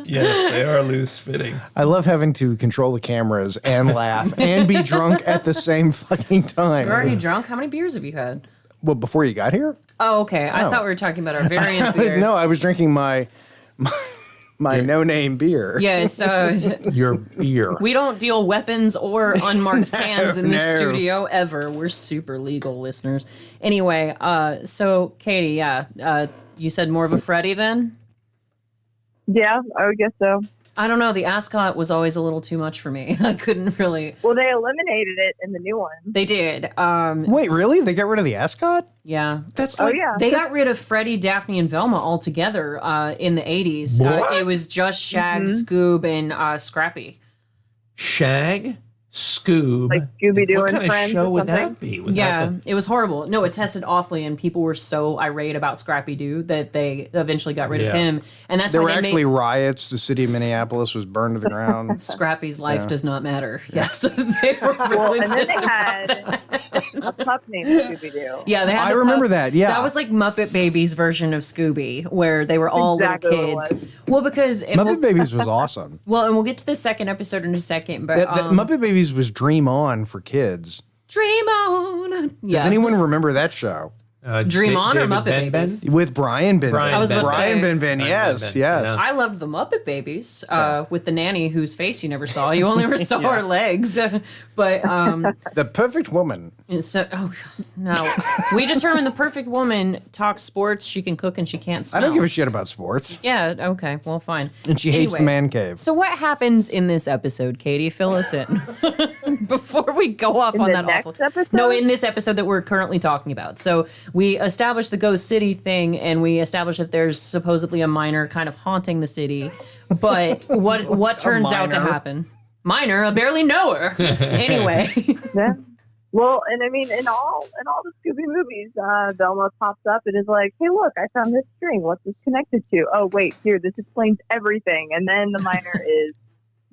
S4: Yes, they are loose fitting.
S2: I love having to control the cameras and laugh and be drunk at the same fucking time.
S3: You're already drunk? How many beers have you had?
S2: Well, before you got here?
S3: Oh, okay. I
S2: Oh.
S3: thought we were talking about our variant beers.
S2: No, I was drinking my no-name beer.
S3: Yes,
S4: Your beer.
S3: we don't deal weapons or unmarked cans in this
S2: no.
S3: studio ever. We're super legal, listeners. Anyway, so Katie, you said more of a Freddy then?
S5: Yeah, I would guess so.
S3: I don't know. The ascot was always a little too much for me. I couldn't really.
S5: Well, they eliminated it in the new one.
S3: They did.
S2: Wait, really? They got rid of the ascot?
S3: Yeah.
S2: That's
S5: Oh
S2: like,
S5: yeah.
S3: They got rid of Freddie, Daphne, and Velma altogether in the 80s.
S4: What?
S3: It was just Shag, Scoob, and Scrappy.
S4: Shag, Scoob.
S5: Like Scooby Doo
S4: What
S5: and
S4: kind of
S5: Friends
S4: show
S5: or
S4: would
S5: something.
S4: that be? Would
S3: Yeah,
S4: that
S3: it was horrible. No, it tested awfully, and people were so irate about Scrappy Doo that they eventually got rid of
S4: Yeah.
S3: him. And that's
S2: there were
S3: why they
S2: actually
S3: made
S2: riots. The city of Minneapolis was burned to the ground.
S3: Scrappy's life does not matter. Yes, they were
S5: Well,
S3: really
S5: and then
S3: pissed
S5: they
S3: about
S5: had
S3: that.
S5: a pup named Scooby Doo.
S3: Yeah, they had
S2: I
S3: the
S2: remember
S3: pup-
S2: that, yeah.
S3: That was like Muppet Babies version of Scooby, where they were all
S5: Exactly
S3: little
S5: what
S3: kids.
S5: it
S3: Well, because
S2: Muppet Babies was awesome.
S3: well, and we'll get to the second episode in a second. But
S2: That Muppet Babies was Dream On for kids.
S3: Dream on. Yeah.
S2: Does anyone remember that show?
S3: Dream On or
S4: David
S3: Muppet
S4: Ben
S3: Babies?
S2: With Brian Benben.
S4: Brian I was about to
S3: say-
S2: Brian Benben,
S4: Brian
S2: yes,
S4: Benben,
S2: yes.
S4: yeah.
S3: I loved the Muppet Babies with the nanny whose face you never saw. You only ever saw her legs. But
S2: The Perfect Woman.
S3: so, oh no, we determined the perfect woman talks sports. She can cook and she can't smell.
S2: I don't give a shit about sports.
S3: Yeah. Okay. Well, fine.
S2: And she hates the
S3: Anyway.
S2: man cave.
S3: So what happens in this episode, Katie? Fill us in before we go off
S5: In
S3: on
S5: the
S3: that
S5: next
S3: awful.
S5: episode?
S3: No, in this episode that we're currently talking about. So we established the Ghost City thing, and we established that there's supposedly a miner kind of haunting the city. But what turns out to
S2: miner.
S3: happen? Minor, a barely knower. Anyway,
S5: Yeah. Well, and I mean, in all the Scooby movies, Velma pops up and is like, "Hey, look, I found this string. What's this connected to? Oh, wait, here, this explains everything." And then the miner is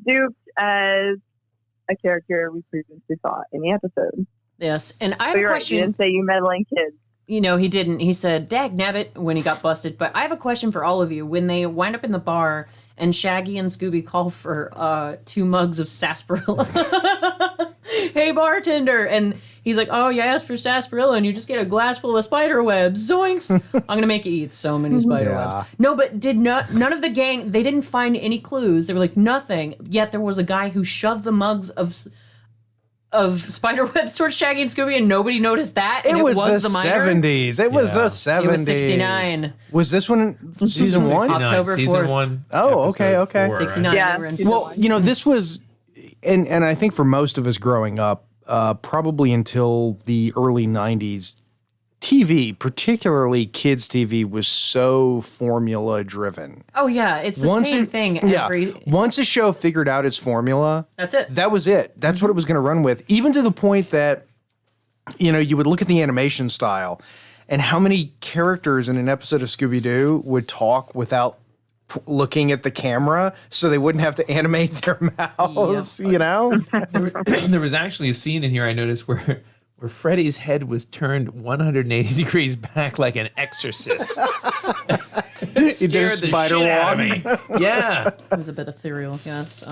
S5: duped as a character we previously saw in the episode.
S3: Yes, and I have
S5: But
S3: a
S5: you're right,
S3: question.
S5: you didn't say you meddling kids.
S3: You know, he didn't. He said, "Dag nabbit," when he got busted. But I have a question for all of you. When they wind up in the bar and Shaggy and Scooby call for 2 mugs of sarsaparilla. Hey, bartender. And he's like, oh, you asked for sarsaparilla and you just get a glass full of spider webs. Zoinks. I'm going to make you eat so many spider webs. No, but none of the gang, they didn't find any clues. They were like, nothing. Yet there was a guy who shoved the mugs of spider webs towards Shaggy and Scooby, and nobody noticed that. And
S2: It was the
S3: minor.
S2: 70s. It was the 70s.
S3: It was 69.
S2: Was this one season 1?
S3: October
S4: season
S3: 4th.
S4: 1.
S2: Oh, okay,
S4: episode
S2: okay.
S4: 4,
S3: 69.
S5: Yeah.
S3: They were in
S2: Well, you know, this was, and I think for most of us growing up, probably until the early 90s, TV, particularly kids' TV, was so formula driven.
S3: Oh, yeah. It's the same thing every...
S2: Once a show figured out its formula,
S3: That's it.
S2: that was it. That's what it was going to run with, even to the point that, you know, you would look at the animation style and how many characters in an episode of Scooby Doo would talk without looking at the camera so they wouldn't have to animate their mouths, you know?
S4: There was actually a scene in here I noticed where Freddy's head was turned 180 degrees back like an exorcist. It
S2: He did a
S4: scared the
S2: spider
S4: shit out of
S2: walk.
S4: me. Yeah.
S3: It was a bit ethereal, yes.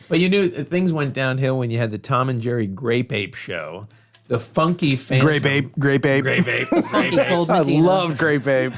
S4: But you knew things went downhill when you had the Tom and Jerry Grape Ape show. The funky Phantom.
S2: Grape Ape.
S4: Grape Ape. Grape Ape.
S2: I love Grape Ape.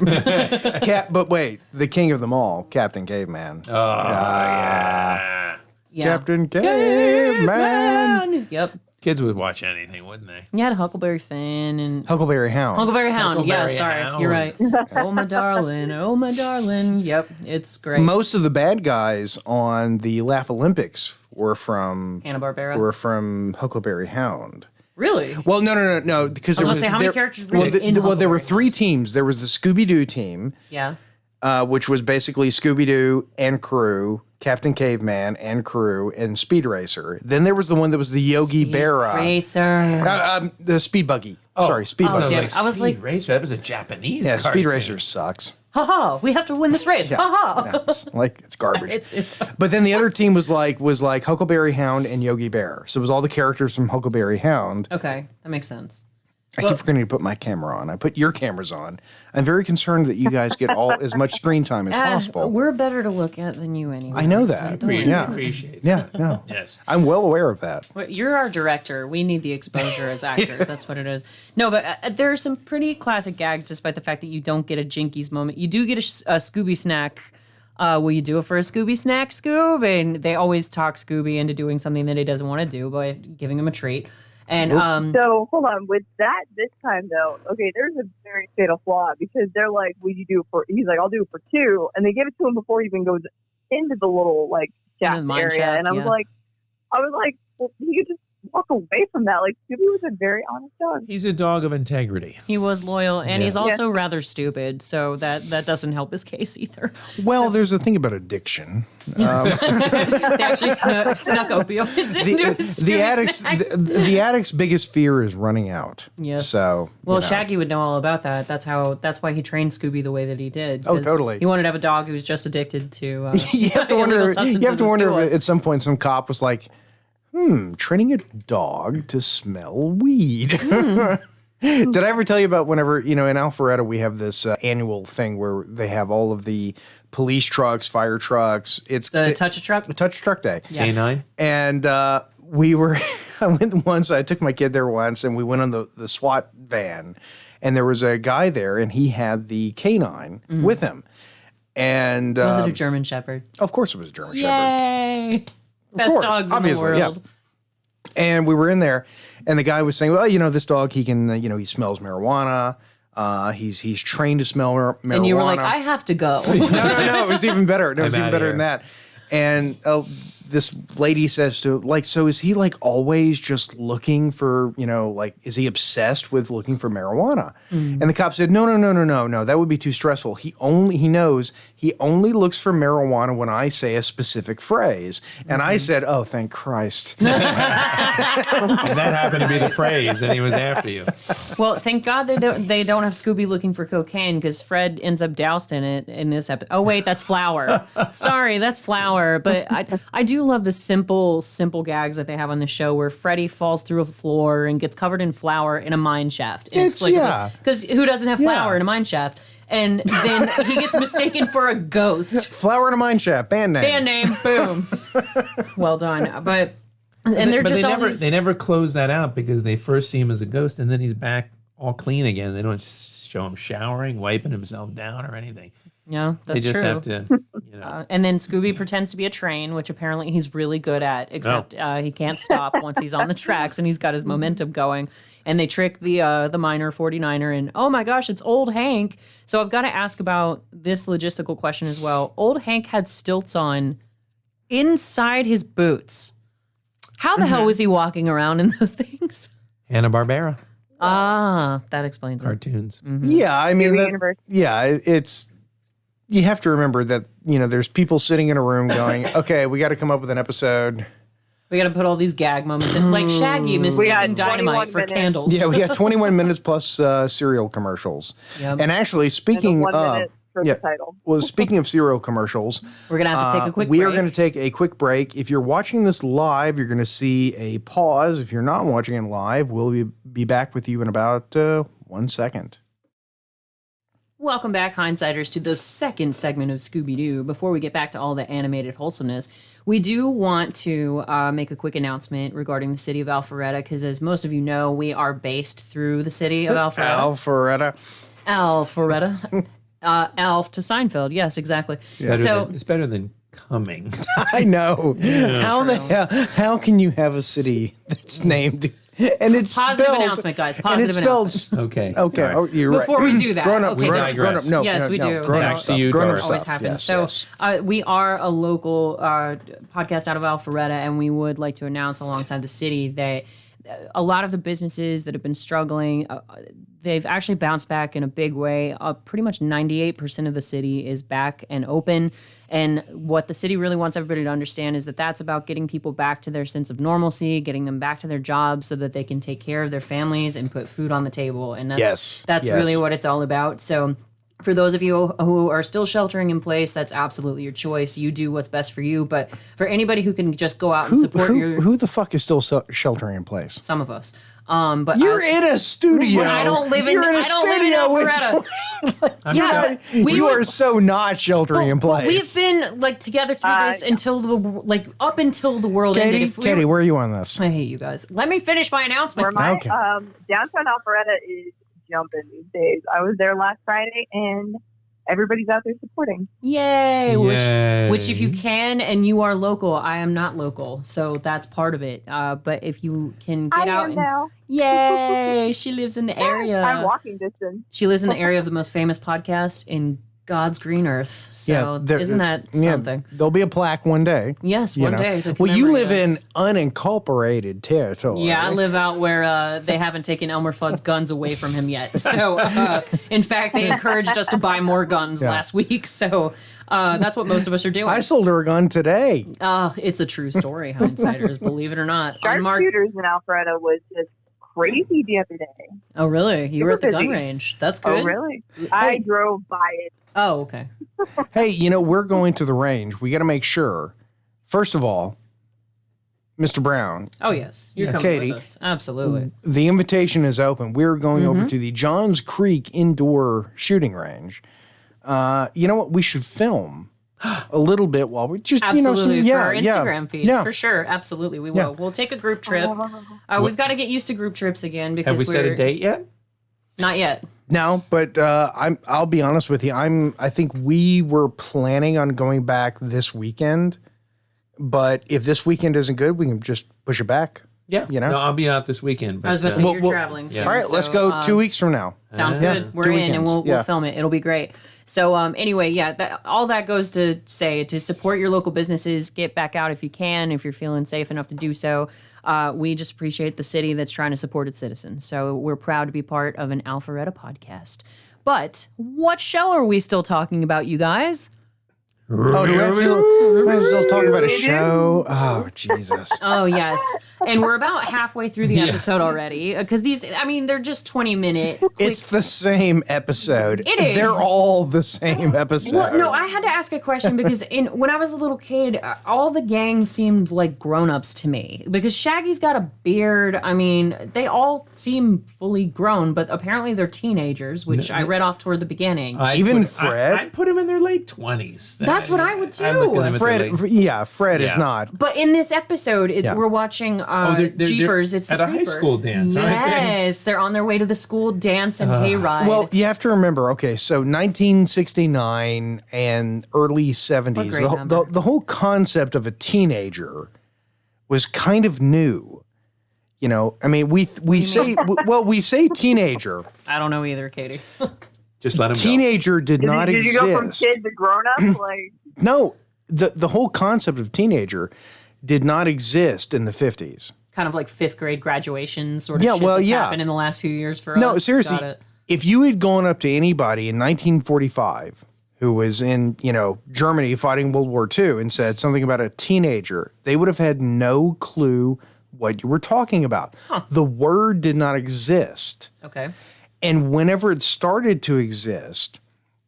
S2: But wait, the king of them all, Captain Caveman.
S4: Oh, yeah.
S3: Yeah.
S2: Captain Caveman.
S3: Yep.
S4: Kids would watch anything, wouldn't they?
S3: You had Huckleberry Finn and...
S2: Huckleberry Hound.
S3: Huckleberry Hound. Yeah,
S4: Huckleberry
S3: sorry.
S4: Hound.
S3: You're right. Oh, my darling. Oh, my darling. Yep. It's great.
S2: Most of the bad guys on the Laugh Olympics were from
S3: Hanna-Barbera.
S2: Huckleberry Hound.
S3: Really?
S2: Well, no, because
S3: I was going to say, how many characters were in
S2: there were
S3: Huckleberry
S2: 3 teams. There was the Scooby Doo team,
S3: Yeah.
S2: which was basically Scooby Doo and crew, Captain Caveman and crew, and Speed Racer. Then there was the one that was the Yogi Berra,
S3: Racer.
S2: the Speed Buggy. Sorry, Speed
S3: Oh,
S2: Buggy.
S3: damn. I was
S4: Speed
S3: like-
S4: Racer. That was a Japanese
S2: Yeah,
S4: cartoon.
S2: Speed Racer sucks.
S3: Ha-ha. We have to win this race. Ha-ha.
S2: Yeah, it's garbage.
S3: It's
S2: But then the other team was like Huckleberry Hound and Yogi Bear. So it was all the characters from Huckleberry Hound.
S3: okay. That makes sense.
S2: I keep forgetting to put my camera on. I put your cameras on. I'm very concerned that you guys get as much screen time as possible.
S3: We're better to look at than you anyway.
S2: I know that.
S4: We
S2: Yeah.
S4: appreciate
S2: Yeah, no.
S4: Yes.
S2: I'm well aware of that.
S3: Well, you're our director. We need the exposure as actors. That's what it is. No, but there are some pretty classic gags, despite the fact that you don't get a Jinkies moment. You do get a Scooby snack. Will you do it for a Scooby snack, Scoob? And they always talk Scooby into doing something that he doesn't want to do by giving him a treat. And
S5: So hold on, with that this time though, okay, there's a very fatal flaw because they're like, "Will you do it for?" He's like, "I'll do it for 2," and they give it to him before he even goes into the little like shaft
S3: the mine
S5: area.
S3: shaft,
S5: And I was like, well, he could just walk away from that. Like Scooby was a very honest dog.
S4: He's a dog of integrity.
S3: he was loyal, and
S4: Yeah.
S3: he's also rather stupid, so that doesn't help his case either.
S2: Well, there's a thing about addiction.
S3: They actually snuck opioids into his
S2: The
S3: Scooby
S2: addict's
S3: snacks.
S2: the addict's biggest fear is running out.
S3: Yes.
S2: So
S3: Well,
S2: you know.
S3: Shaggy would know all about that. That's why he trained Scooby the way that he did.
S2: Oh,
S3: 'cause
S2: totally.
S3: He wanted to have a dog who was just addicted to.
S2: you have to
S3: illegal
S2: wonder. You
S3: substances
S2: have to
S3: as
S2: wonder
S3: he
S2: if
S3: was.
S2: at some point some cop was like, training a dog to smell weed. Did I ever tell you about whenever, in Alpharetta, we have this annual thing where they have all of the police trucks, fire trucks. It's
S3: the touch a truck.
S2: Touch Truck Day.
S3: Yeah.
S4: K9?
S2: And we were, I went once, I took my kid there once, and we went on the SWAT van. And there was a guy there, and he had the canine with him. And
S3: Was it a German Shepherd?
S2: of course it was a German Shepherd.
S3: Yay! Best
S2: course,
S3: dogs
S2: obviously,
S3: in the
S2: yeah.
S3: world.
S2: And we were in there, and the guy was saying, well, this dog, he can, he smells marijuana. He's trained to smell marijuana.
S3: And you were like, I have to go.
S2: No, it was even better. It was
S4: I'm
S2: even
S4: outta
S2: better than that. And this lady says to, so is he always just looking for, is he obsessed with looking for marijuana? And the cop said, no, that would be too stressful. He knows he only looks for marijuana when I say a specific phrase. And I said, oh, thank Christ.
S4: And that happened to be the phrase, and he was after you.
S3: Well, thank God they don't have Scooby looking for cocaine because Fred ends up doused in it in this episode. Oh wait, that's flour. Sorry, that's flour. But I do do love the simple gags that they have on the show where Freddy falls through a floor and gets covered in flour in a mine shaft. Because who doesn't have flour in a mine shaft? And then he gets mistaken for a ghost.
S2: Flower in a mine shaft, band name.
S3: Band name, boom. Well done. But
S4: they never close that out because they first see him as a ghost and then he's back all clean again. They don't just show him showering, wiping himself down or anything.
S3: Yeah, that's true.
S4: They just have to,
S3: and then Scooby pretends to be a train, which apparently he's really good at, except he can't stop once he's on the tracks and he's got his momentum going. And they trick the miner 49er and, oh my gosh, it's old Hank. So I've got to ask about this logistical question as well. Old Hank had stilts on inside his boots. How the hell was he walking around in those things?
S4: Hanna-Barbera.
S3: That explains it.
S4: Cartoons.
S2: Mm-hmm. Yeah, I mean, it's... You have to remember that, there's people sitting in a room going, okay, we got to come up with an episode.
S3: We got to put all these gag moments in. Like Shaggy mistaking dynamite for candles.
S2: Yeah, we got 21 minutes plus cereal commercials. Yep. And actually, speaking of...
S5: The title.
S2: Well, speaking of cereal commercials,
S3: we're going to have to take a quick break.
S2: We are going to take a quick break. If you're watching this live, you're going to see a pause. If you're not watching it live, we'll be back with you in about 1 second.
S3: Welcome back, Hindsiders, to the second segment of Scooby Doo. Before we get back to all the animated wholesomeness, we do want to make a quick announcement regarding the city of Alpharetta, because as most of you know, we are based through the city of Alpharetta. Alpharetta. Alf to Seinfeld. Yes, exactly.
S4: It's better than coming.
S2: I know. Yeah. How can you have a city that's named and it's
S3: positive
S2: spelled,
S3: announcement, guys. Positive announcement.
S4: Okay.
S2: Oh, you're right.
S3: Before we do that,
S2: grown up.
S3: Okay,
S2: no.
S3: Yes, we do.
S4: Back to you,
S2: grown up
S4: Darth.
S3: Always
S2: stuff.
S3: happens.
S2: Yes,
S3: we are a local podcast out of Alpharetta, and we would like to announce alongside the city that a lot of the businesses that have been struggling, they've actually bounced back in a big way. Pretty much 98% of the city is back and open. And what the city really wants everybody to understand is that that's about getting people back to their sense of normalcy, getting them back to their jobs so that they can take care of their families and put food on the table. And that's really what it's all about. So for those of you who are still sheltering in place, that's absolutely your choice. You do what's best for you. But for anybody who can just go out and support
S2: who the fuck is still sheltering in place?
S3: Some of us. But
S2: you're in a studio.
S3: I don't live in. I don't live in Alpharetta.
S2: You are so not sheltering in place.
S3: We've been together through this until up until the world ended.
S2: Katie, where are you on this?
S3: I hate you guys. Let me finish my announcement.
S5: Downtown Alpharetta is jumping these days. I was there last Friday and everybody's out there supporting.
S3: Yay! Which if you can and you are local, I am not local, so that's part of it. But if you can get out and
S5: now.
S3: Yay! She lives in the area.
S5: I'm walking distance.
S3: She lives in the area of the most famous podcast in God's green earth. So isn't that something?
S2: There'll be a plaque one day.
S3: Yes, one day.
S2: Well, you live in unincorporated territory.
S3: Yeah, I live out where they haven't taken Elmer Fudd's guns away from him yet. So, in fact, they encouraged us to buy more guns last week. So that's what most of us are doing.
S2: I sold her a gun today.
S3: It's a true story, Hindsiders, believe it or not.
S5: Sharpshooters in Alpharetta was just crazy the other day.
S3: Oh, really? You were at the gun range. That's good.
S5: Oh, really? I drove by it.
S3: Oh, okay.
S2: Hey, we're going to the range. We got to make sure. First of all, Mr. Brown.
S3: Oh, yes. You're coming
S2: Katie,
S3: with us. Absolutely.
S2: The invitation is open. We're going over to the Johns Creek indoor shooting range. You know what? We should film a little bit while we just,
S3: absolutely, for our Instagram feed. Yeah. For sure. Absolutely. We will. Yeah. We'll take a group trip. We've got to get used to group trips again because
S4: have we set a date yet?
S3: Not yet.
S2: No, but I'll be honest with you. I think we were planning on going back this weekend, but if this weekend isn't good, we can just push it back.
S4: Yeah, no, I'll be out this weekend. But,
S3: I was about to say you're traveling.
S2: All right, let's go 2 weeks from now.
S3: Sounds good. We're in, and we'll film it. It'll be great. So anyway, all that goes to say to support your local businesses. Get back out if you can, if you're feeling safe enough to do so. We just appreciate the city that's trying to support its citizens. So we're proud to be part of an Alpharetta podcast. But what show are we still talking about, you guys?
S2: Oh, do we have to still talk about a show? Oh, Jesus.
S3: Oh, yes. And we're about halfway through the episode already. Because they're just 20-minute.
S2: It's the same episode.
S3: It is.
S2: They're all the same episode.
S3: Well, no, I had to ask a question because when I was a little kid, all the gang seemed like grown-ups to me. Because Shaggy's got a beard. I mean, they all seem fully grown, but apparently they're teenagers, which I read off toward the beginning.
S2: Even Fred?
S4: I'd put him in their late 20s.
S3: That's what I would too.
S4: I'd look at him at
S2: Fred, Fred is
S4: Yeah.
S2: not.
S3: But in this episode, we're watching
S4: they're
S3: Jeepers. It's
S4: at
S3: the
S4: a high
S3: Creeper.
S4: school dance, aren't they?
S3: Yes, they're on their way to the school dance and hayride.
S2: Well, you have to remember, okay, so 1969 and early 70s,
S3: great number.
S2: the whole concept of a teenager was kind of new. You know, I mean, we say teenager.
S3: I don't know either, Katie.
S4: Just let him go.
S2: Teenager did not
S5: Did
S2: exist.
S5: you go from kid to grown up? Like,
S2: No, the whole concept of teenager did not exist in the 50s.
S3: Kind of like fifth grade graduation sort of
S2: Yeah,
S3: shit
S2: well,
S3: that's
S2: yeah.
S3: happened in the last few years for us.
S2: No, seriously,
S3: Got it.
S2: if you had gone up to anybody in 1945 who was in, Germany fighting World War II and said something about a teenager, they would have had no clue what you were talking about. The word did not exist.
S3: Okay.
S2: And whenever it started to exist,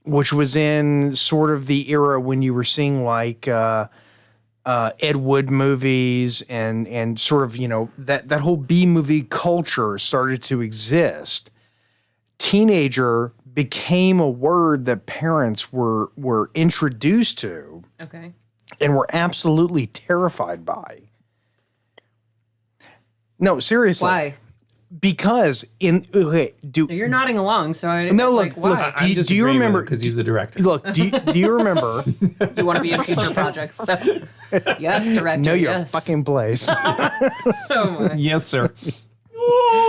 S2: which was in sort of the era when you were seeing like Ed Wood movies and sort of, that whole B movie culture started to exist, teenager became a word that parents were introduced to
S3: Okay.
S2: and were absolutely terrified by. No, seriously.
S3: Why?
S2: Because
S3: You're nodding along, so I
S2: No,
S3: like,
S2: look,
S3: why?
S2: do you remember?
S4: Because he's the director.
S2: Look, do you remember?
S3: You want to be in future projects. So. Yes, director.
S2: Know your
S3: yes.
S2: fucking place.
S3: Oh my.
S4: Yes, sir.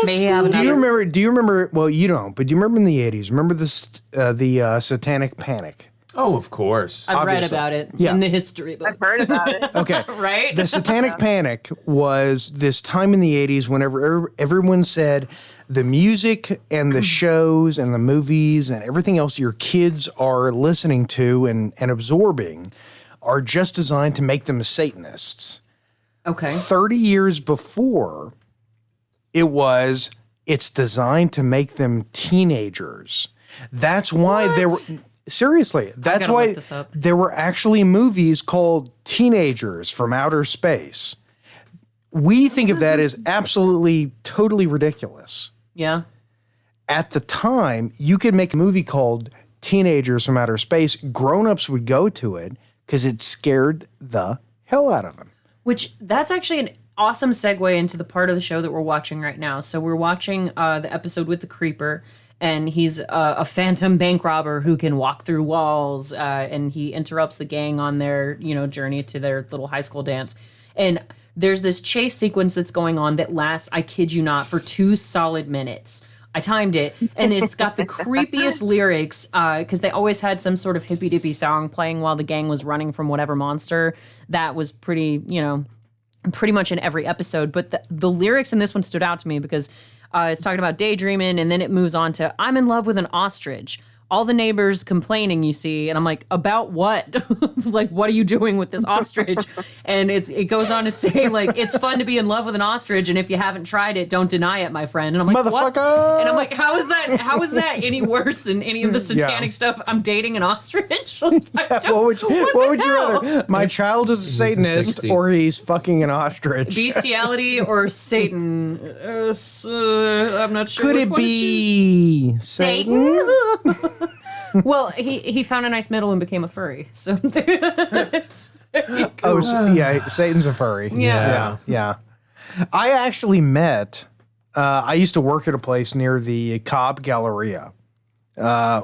S3: May have
S2: Do you
S3: another.
S2: remember? Do you remember? Well, you don't, but do you remember in the '80s? Remember the Satanic Panic?
S4: Oh, of course.
S3: I've read
S2: obviously.
S3: about it
S2: Yeah.
S3: in the history books.
S5: I've heard about it.
S2: Okay,
S3: Right?
S2: the Satanic Panic was this time in the '80s whenever everyone said the music and the shows and the movies and everything else your kids are listening to and absorbing are just designed to make them Satanists.
S3: Okay.
S2: 30 years before, it's designed to make them teenagers. That's why there were, seriously, that's
S3: gotta
S2: why
S3: look this up.
S2: there were actually movies called Teenagers from Outer Space. We think of that as absolutely, totally ridiculous.
S3: Yeah.
S2: At the time, you could make a movie called Teenagers from Outer Space. Grown-ups would go to it because it scared the hell out of them.
S3: Which that's actually an awesome segue into the part of the show that we're watching right now. So we're watching the episode with the Creeper, and he's a phantom bank robber who can walk through walls, and he interrupts the gang on their journey to their little high school dance. And there's this chase sequence that's going on that lasts, I kid you not, for 2 solid minutes. I timed it, and it's got the creepiest lyrics because they always had some sort of hippy-dippy song playing while the gang was running from whatever monster. That was pretty much in every episode. But the lyrics in this one stood out to me because it's talking about daydreaming, and then it moves on to, I'm in love with an ostrich. All the neighbors complaining, you see, and I'm like, about what? Like, what are you doing with this ostrich? And it goes on to say, like, it's fun to be in love with an ostrich, and if you haven't tried it, don't deny it, my friend. And I'm like, what?
S2: Motherfucker!
S3: And I'm like, how is that any worse than any of the satanic stuff? I'm dating an ostrich. Like,
S2: What would you rather? My child is a
S4: the
S2: Satanist
S4: 60s.
S2: or he's fucking an ostrich.
S3: Bestiality or Satan? I'm not sure.
S2: Could
S3: which
S2: it
S3: one to choose.
S2: be Satan?
S3: Well, he found a nice middle and became a furry. So
S2: Oh, yeah, Satan's a furry.
S3: Yeah.
S2: Yeah. I actually met, I used to work at a place near the Cobb Galleria.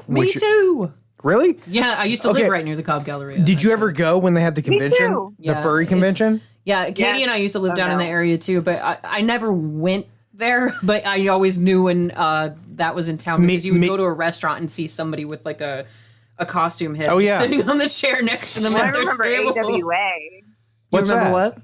S3: Me too.
S2: Really?
S3: Yeah, I used to
S2: Okay.
S3: live right near the Cobb Galleria.
S2: Did you ever go when they had the convention?
S5: too.
S2: The
S3: Yeah,
S2: furry
S3: it's-
S2: convention?
S3: Yeah, Katie and I used to live down in the
S5: no.
S3: area too, but I never went there. But I always knew when that was in town because you would go to a restaurant and see somebody with like a costume head sitting on the chair next to them
S5: I
S3: at their
S5: remember
S3: table.
S5: AWA,
S2: What's
S3: you remember
S2: that?
S3: what?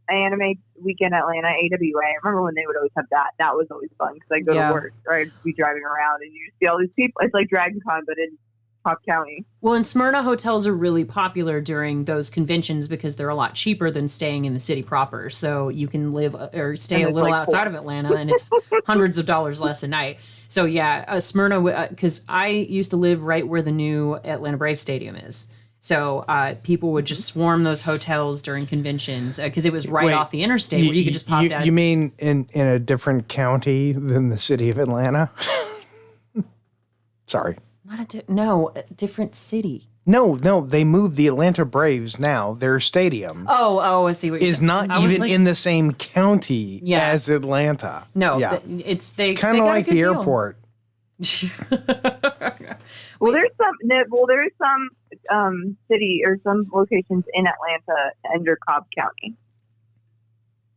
S5: Anime Weekend Atlanta, AWA. I remember when they would always have that. That was always fun because I go
S3: Yeah.
S5: to work or I'd be driving around and you see all these people. It's like Dragon Con, but in Cobb County.
S3: Well, in Smyrna, hotels are really popular during those conventions because they're a lot cheaper than staying in the city proper. So you can live or stay
S5: And
S3: a
S5: it's
S3: little
S5: like
S3: outside of Atlanta, and it's hundreds of dollars less a night. So yeah, Smyrna, because I used to live right where the new Atlanta Braves Stadium is. So people would just swarm those hotels during conventions because it was right
S2: Wait,
S3: off the interstate where you could just pop down.
S2: You mean in a different county than the city of Atlanta? Sorry.
S3: Not a different city.
S2: No, they moved the Atlanta Braves now. Their stadium
S3: Oh, I see what you're
S2: is
S3: saying.
S2: not
S3: I was
S2: even
S3: like,
S2: in the same county
S3: Yeah.
S2: as Atlanta.
S3: No,
S2: yeah.
S3: it's they
S2: Kind
S3: they
S2: of
S3: got a
S2: like
S3: good
S2: the
S3: deal.
S2: airport.
S5: Well, there's some city or some locations in Atlanta under Cobb County.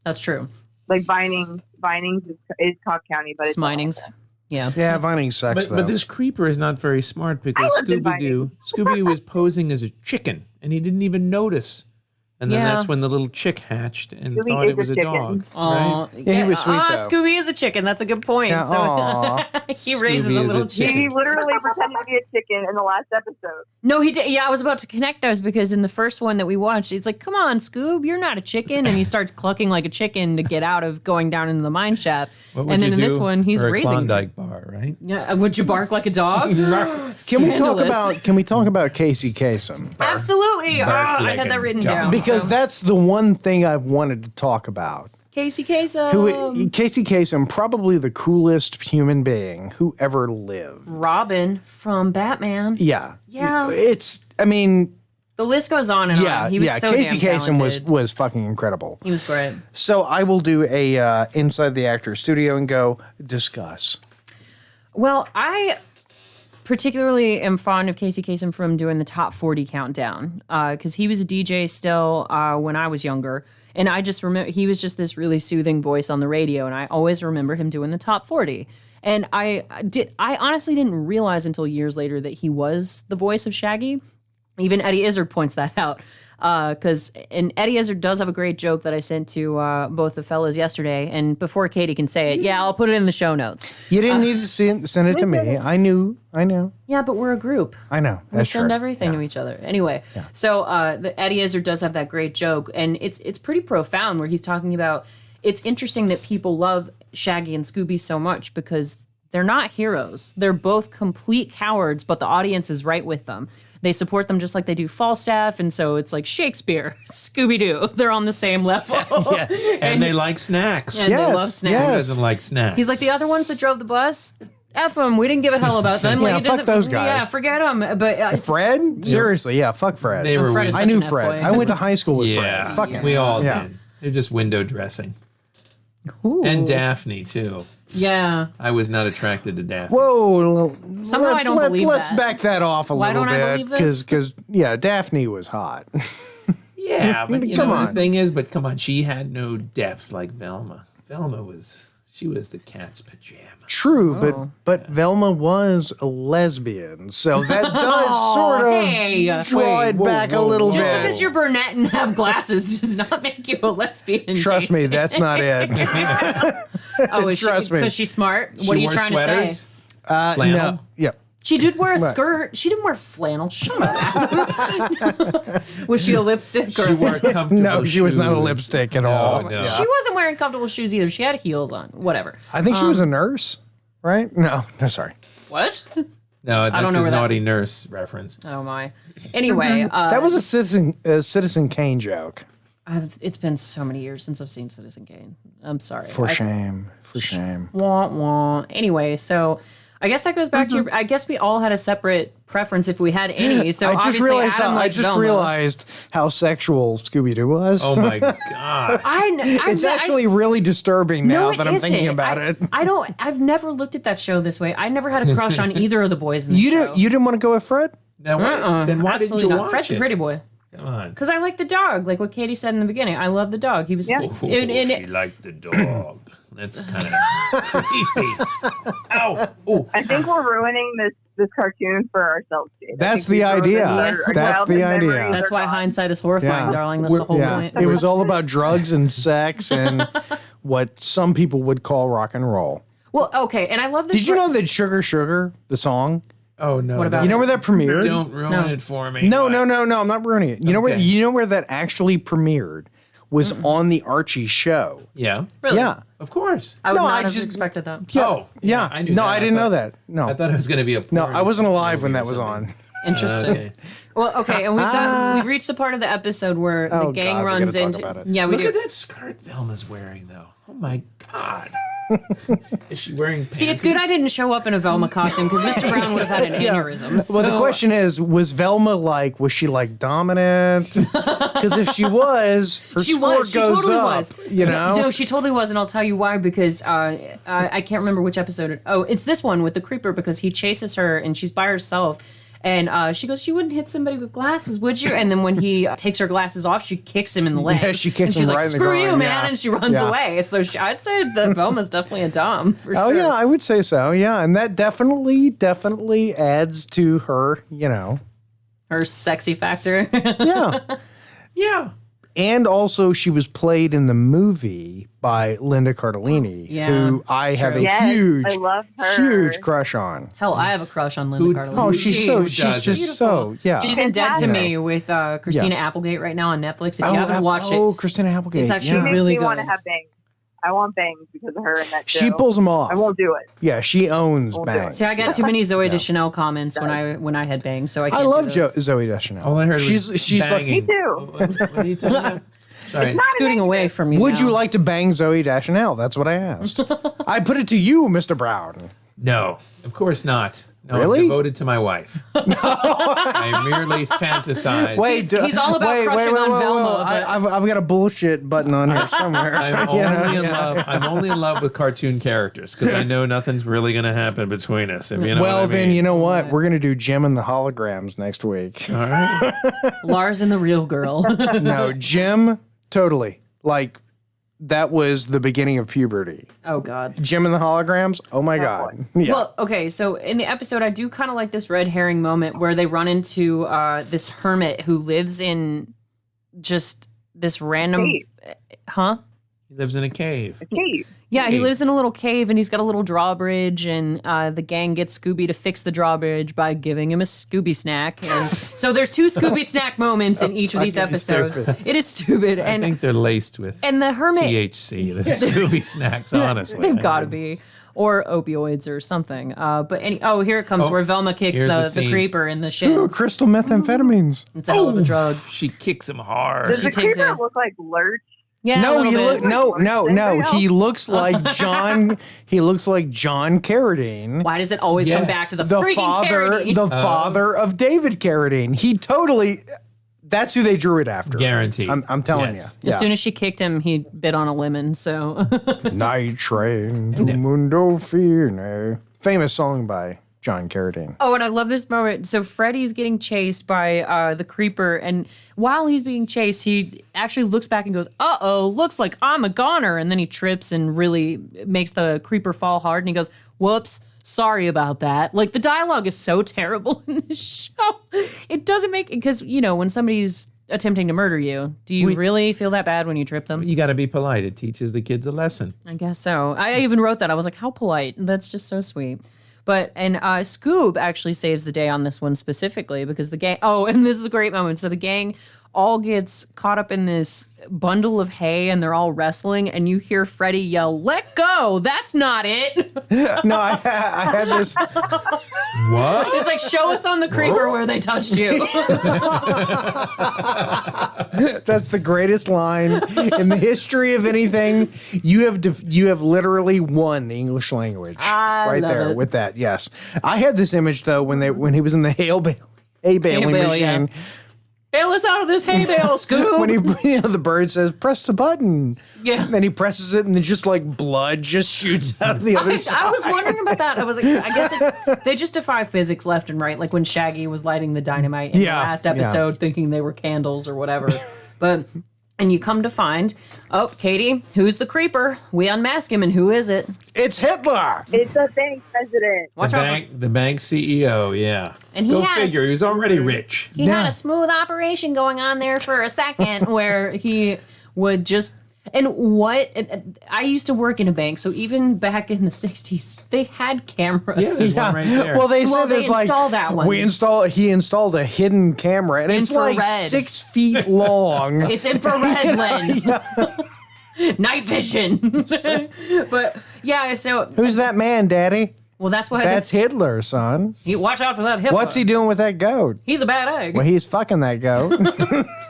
S3: That's true.
S5: Like Vinings is Cobb County, but it's
S3: Sminings. Yeah.
S2: Yeah, Vining sucks
S4: But
S2: though.
S4: this creeper is not very smart because
S5: lived in
S4: Scooby Doo was posing as a chicken and he didn't even notice. And then
S3: Yeah.
S4: that's when the little chick hatched and
S5: Scooby
S4: thought
S5: is
S4: it was
S5: a
S4: a
S5: chicken.
S4: dog.
S3: Aw,
S4: Right?
S2: Yeah, he was sweet, though.
S3: Scooby is a chicken. That's a good point.
S2: Yeah,
S3: So
S2: aw.
S3: he raises
S4: Scooby
S3: a
S4: is
S3: little
S4: a
S3: chicken.
S4: chicken.
S5: He literally pretended to be a chicken in the last episode.
S3: No, he did. Yeah, I was about to connect those because in the first one that we watched, it's like, come on, Scoob, you're not a chicken. And he starts clucking like a chicken to get out of going down into the mine shaft.
S4: What would
S3: And then
S4: you
S3: in this
S4: do
S3: one, he's
S4: for a
S3: raising.
S4: Klondike bar, right?
S3: Yeah, would you bark like a dog?
S2: Can we talk about Casey Kasem?
S3: Absolutely.
S4: Bark
S3: I
S4: like
S3: had
S4: a
S3: that written
S4: dog.
S3: down.
S2: Because that's the one thing I've wanted to talk about.
S3: Casey Kasem.
S2: Casey Kasem, probably the coolest human being who ever lived.
S3: Robin from Batman.
S2: Yeah.
S3: Yeah.
S2: The
S3: list goes on and on. He was so
S2: Casey
S3: damn
S2: Kasem
S3: talented.
S2: was fucking incredible.
S3: He was great.
S2: So I will do a inside the actor studio and go discuss.
S3: Well, I particularly am fond of Casey Kasem from doing the top 40 countdown because he was a DJ still when I was younger. And I just remember he was just this really soothing voice on the radio. And I always remember him doing the top 40. And I honestly didn't realize until years later that he was the voice of Shaggy. Even Eddie Izzard points that out. And Eddie Izzard does have a great joke that I sent to both the fellows yesterday. And before Katie can say it, I'll put it in the show notes.
S2: You didn't need to send it to me. I knew.
S3: Yeah, but we're a group.
S2: I know.
S3: We
S2: That's
S3: send
S2: true.
S3: everything to each other. Anyway, so the Eddie Izzard does have that great joke, and it's pretty profound where he's talking about it's interesting that people love Shaggy and Scooby so much because they're not heroes. They're both complete cowards, but the audience is right with them. They support them just like they do Falstaff, and so it's like Shakespeare, Scooby Doo. They're on the same level.
S2: Yes.
S4: And they like snacks.
S3: And they
S2: Yes,
S3: love snacks.
S2: yes.
S4: Who doesn't like snacks?
S3: He's like the other ones that drove the bus. F them. We didn't give a hell about them.
S2: Yeah,
S3: Like, it
S2: fuck
S3: doesn't-
S2: those guys.
S3: Yeah, forget them. But
S2: Fred? Seriously, yeah, fuck Fred.
S4: They were
S3: Fred is
S4: weak.
S2: I
S3: such
S2: knew
S3: an F
S2: Fred.
S3: boy.
S2: I went to high school with
S4: Yeah,
S2: Fred. Fuck him.
S4: we all
S2: Yeah.
S4: did. They're just window dressing.
S3: Ooh.
S4: And Daphne, too.
S3: Yeah.
S4: I was not attracted to Daphne.
S2: Whoa,
S3: Somehow I don't believe
S2: let's
S3: that.
S2: back that off a
S3: Why
S2: little
S3: don't I
S2: bit
S3: believe this?
S2: because Daphne was hot.
S4: Yeah, but you
S2: Come
S4: know,
S2: on.
S4: the thing is, come on, she had no depth like Velma. Velma was the cat's pajama.
S2: True,
S3: Oh.
S2: but Velma was a lesbian, so that does sort of
S3: hey.
S2: draw
S4: Wait,
S2: it
S4: whoa,
S2: back a
S4: whoa,
S2: little
S4: whoa.
S3: Just
S2: bit.
S3: because you're brunette and have glasses does not make you a lesbian.
S2: Trust me,
S3: Jason.
S2: that's not it.
S3: Oh, is
S2: trust
S3: she?
S2: me.
S3: Because she's smart.
S4: She
S3: What are you
S4: wore
S3: trying
S4: sweaters?
S3: to say?
S4: Flannel?
S2: No, yeah.
S3: She did wear a
S2: Right.
S3: skirt. She didn't wear flannel. Shut up. Was she a lipstick? Or
S4: She wore comfortable
S2: No, she was not a
S4: shoes.
S2: lipstick at all.
S4: No.
S2: Yeah.
S3: She wasn't wearing comfortable shoes either. She had heels on. Whatever.
S2: I think she was a nurse, right? No, sorry.
S3: What?
S4: No,
S3: don't
S4: that's
S3: know
S4: his
S3: where that-
S4: naughty nurse reference.
S3: Oh my. Anyway,
S2: That was a Citizen Kane joke.
S3: it's been so many years since I've seen Citizen Kane. I'm sorry.
S2: For shame. For shame.
S3: Wah, wah. Anyway, so I guess that goes back to your. I guess we all had a separate preference if we had any. So
S2: I just
S3: obviously
S2: realized
S3: Adam
S2: how, I
S3: liked
S2: just
S3: Velma.
S2: realized how sexual Scooby Doo was.
S4: Oh my god.
S2: It's actually really disturbing now that I'm thinking about it.
S3: I've never looked at that show this way. I never had a crush on either of the boys in the
S2: You
S3: show.
S2: didn't want to go with Fred?
S4: Now, then why didn't
S3: Absolutely
S4: you
S3: not.
S4: watch
S3: Fred's
S4: it?
S3: a pretty boy.
S4: Come on.
S3: Because I like the dog, like what Katie said in the beginning. I love the dog. He was.
S5: Yeah.
S4: Oh,
S3: and-
S4: she liked the dog. That's kind of creepy. Ow! Oh,
S5: I think we're ruining this cartoon for ourselves, Jade. I
S2: That's
S5: think
S2: the
S5: we've ruined
S2: idea.
S5: our
S2: That's
S5: childhood
S2: the idea.
S5: memories
S3: That's
S5: are
S3: why
S5: gone.
S3: hindsight is horrifying,
S2: Yeah.
S3: darling. That's the whole
S2: Yeah,
S3: point.
S2: it was all about drugs and sex and what some people would call rock and roll.
S3: Well, okay, and I love this.
S2: Did you know that Sugar Sugar, the song,
S4: Oh no!
S3: What about
S2: You know where that premiered?
S4: Don't ruin it for me.
S2: No,
S4: What?
S2: no, I'm not ruining it. You know where
S4: Okay.
S2: you know where that actually premiered was on the Archie show.
S4: Yeah,
S3: Really?
S2: Yeah.
S4: of course.
S3: I would
S2: No,
S3: not
S2: I
S3: have
S2: just-
S3: expected that.
S4: Oh,
S2: Yeah.
S4: I knew
S2: no,
S4: that.
S2: I didn't know
S4: thought-
S2: that. No.
S4: I thought it was going to be a.
S2: No,
S4: porn
S2: I wasn't alive when
S4: movie or
S2: that was
S4: something.
S2: on.
S3: Interesting.
S4: Okay.
S3: Well, okay, and we've reached the part of the episode where the
S2: Oh,
S3: gang
S2: God, we
S3: runs
S2: gotta talk
S3: into.
S2: about it.
S3: Yeah, we
S4: Look
S3: do.
S4: at that skirt Velma's wearing, though. Oh my God. Is she wearing panties?
S3: See, it's good I didn't show up in a Velma costume because Mr. Brown would have had an aneurysm.
S2: Well, the
S3: so-
S2: question is, was Velma was she like dominant? Because if she was, her
S3: She
S2: score
S3: was. She
S2: goes
S3: totally
S2: up.
S3: was.
S2: You know?
S3: No, she totally was, and I'll tell you why. Because I can't remember which episode. Oh, it's this one with the creeper because he chases her and she's by herself. And she goes, "You wouldn't hit somebody with glasses, would you?" And then when he takes her glasses off, she kicks him in the leg.
S2: Yeah, she kicks
S3: and she's
S2: him
S3: like,
S2: right in the
S3: "Screw
S2: groin,
S3: you, man!"
S2: yeah.
S3: And she runs
S2: Yeah.
S3: away. So I'd say that Velma's definitely a dom for
S2: Oh
S3: sure.
S2: yeah, I would say so. Yeah, and that definitely adds to her.
S3: Her sexy factor.
S2: Yeah.
S4: Yeah.
S2: And also, she was played in the movie by Linda Cardellini,
S3: Yeah,
S2: who I
S3: it's
S2: have
S3: true.
S2: a
S5: Yes,
S2: huge,
S5: I love her.
S2: huge crush on.
S3: Hell, I have a crush on Linda
S4: Who-
S3: Cardellini.
S2: Oh, she's
S4: doesn't?
S2: just so, yeah.
S3: She's in Dead to
S5: Fantastic.
S3: Me with Christina Applegate right now on Netflix. If you haven't watched
S2: Oh,
S3: it,
S2: Christina Applegate.
S3: it's actually
S2: yeah.
S5: Makes
S3: really
S5: me want to
S3: good.
S5: have bangs. I want bangs because of her in that show.
S2: She pulls them off.
S5: I won't do it.
S2: Yeah, she owns
S5: Won't do it.
S2: bangs.
S3: See, I got too many Zoe Deschanel comments when I had bangs, so I can't
S2: I love
S3: do those.
S2: Zoe Deschanel.
S4: All I heard
S2: she's
S4: was
S2: she's
S4: banging.
S5: Me too.
S4: What are you talking about? Sorry.
S3: Scooting away from you.
S2: like. Would
S3: now.
S2: you like to bang Zoe Deschanel? That's what I asked. I put it to you, Mr. Brown.
S4: No, of course not. No,
S2: Really?
S4: I'm devoted to my wife. I merely fantasize.
S3: He's all about crushing on Velma, but-
S2: I've got a bullshit button on here somewhere.
S4: I'm
S2: You
S4: only
S2: know?
S4: in love. I'm only in love with cartoon characters because I know nothing's really going to happen between us. If you know
S2: Well,
S4: what I
S2: then
S4: mean.
S2: you know what? We're gonna do Jim and the Holograms next week.
S4: All right.
S3: Lars and the Real Girl?
S2: No, Jim, totally. Like that was the beginning of puberty.
S3: Oh God.
S2: Jim and the Holograms. Oh my God. Yeah.
S3: Well, okay, so in the episode, I do kind of like this red herring moment where they run into this hermit who lives in just this random,
S5: Cave.
S3: huh?
S4: He lives in a cave.
S5: Cave.
S3: Yeah, he
S4: Cave.
S3: lives in a little cave and he's got a little drawbridge, and the gang gets Scooby to fix the drawbridge by giving him a Scooby snack. And so there's two Scooby snack moments in each of these
S2: fucking
S3: episodes.
S2: stupid.
S3: It is stupid,
S4: I
S3: and
S4: think they're laced with
S3: and the hermit.
S4: THC. The Scooby snacks. Honestly,
S3: They've got to be. Or opioids or something. But here it comes
S4: Oh,
S3: where Velma kicks
S4: here's the
S3: the
S4: scene.
S3: creeper in the
S2: Ooh,
S3: shins.
S2: crystal methamphetamines.
S3: It's a hell of a drug.
S4: She kicks him hard.
S5: Does the
S3: takes
S5: creeper
S3: it.
S5: look like Lurch?
S3: Yeah, a
S2: No,
S3: little
S2: he
S3: bit.
S2: no. He looks like John. He looks like John Carradine.
S3: Why does it always come
S4: Yes.
S3: back to the,
S2: The
S3: freaking
S2: father,
S3: Carradine?
S2: the father of David Carradine. He totally. That's who they drew it after.
S4: Guaranteed.
S2: I'm telling
S4: Yes.
S2: you.
S3: As soon as she kicked him, he bit on a lemon. So
S2: Night train to Mundo Fine. Famous song by John Carradine.
S3: and I love this moment. So Freddy's getting chased by the creeper, and while he's being chased, he actually looks back and goes, "Uh-oh, looks like I'm a goner." And then he trips and really makes the creeper fall hard, and he goes, "Whoops. Sorry about that." Like, the dialogue is so terrible in this show. It doesn't make, because, when somebody's attempting to murder you, do you really feel that bad when you trip them?
S4: You got to be polite. It teaches the kids a lesson.
S3: I guess so. I even wrote that. I was like, how polite. That's just so sweet. And Scoob actually saves the day on this one specifically because the gang, and this is a great moment. So the gang all gets caught up in this bundle of hay and they're all wrestling, and you hear Freddy yell, "Let go! That's not it!"
S2: No, I had this.
S4: What?
S3: It's like, show us on the creeper where they touched you.
S2: That's the greatest line in the history of anything. You have literally won the English language
S3: I love
S2: there
S3: it.
S2: with that. Yes, I had this image though when he was in the hay baling
S3: bale,
S2: machine.
S3: Bail us out of this hay bale, Scoob.
S2: When the bird says press the button,
S3: Yeah.
S2: then he presses it and then just like blood just shoots out of the other side.
S3: I was wondering about that. I was like, I guess they just defy physics left and right, like when Shaggy was lighting the dynamite in the last episode, thinking they were candles or whatever. And you come to find, Katie, who's the creeper? We unmask him, and who is it?
S2: It's Hitler.
S5: It's a bank president.
S3: Watch out.
S4: The bank CEO, yeah.
S3: And he
S4: Go
S3: had a
S4: figure, he was already rich.
S3: He had a smooth operation going on there for a second where he would just And what I used to work in a bank, so even back in the 60s, they had cameras.
S4: There's one right there.
S2: Well, they said
S3: Well, they
S2: there's like
S3: installed that one.
S2: He installed a hidden camera, and it's like
S3: Infrared.
S2: 6 feet long.
S3: It's infrared lens. Night vision. But yeah, so
S2: Who's that man, Daddy?
S3: well, that's why
S2: That's Hitler, son.
S3: watch out for that Hitler.
S2: What's he doing with that goat?
S3: He's a bad egg
S2: Well, he's fucking that goat.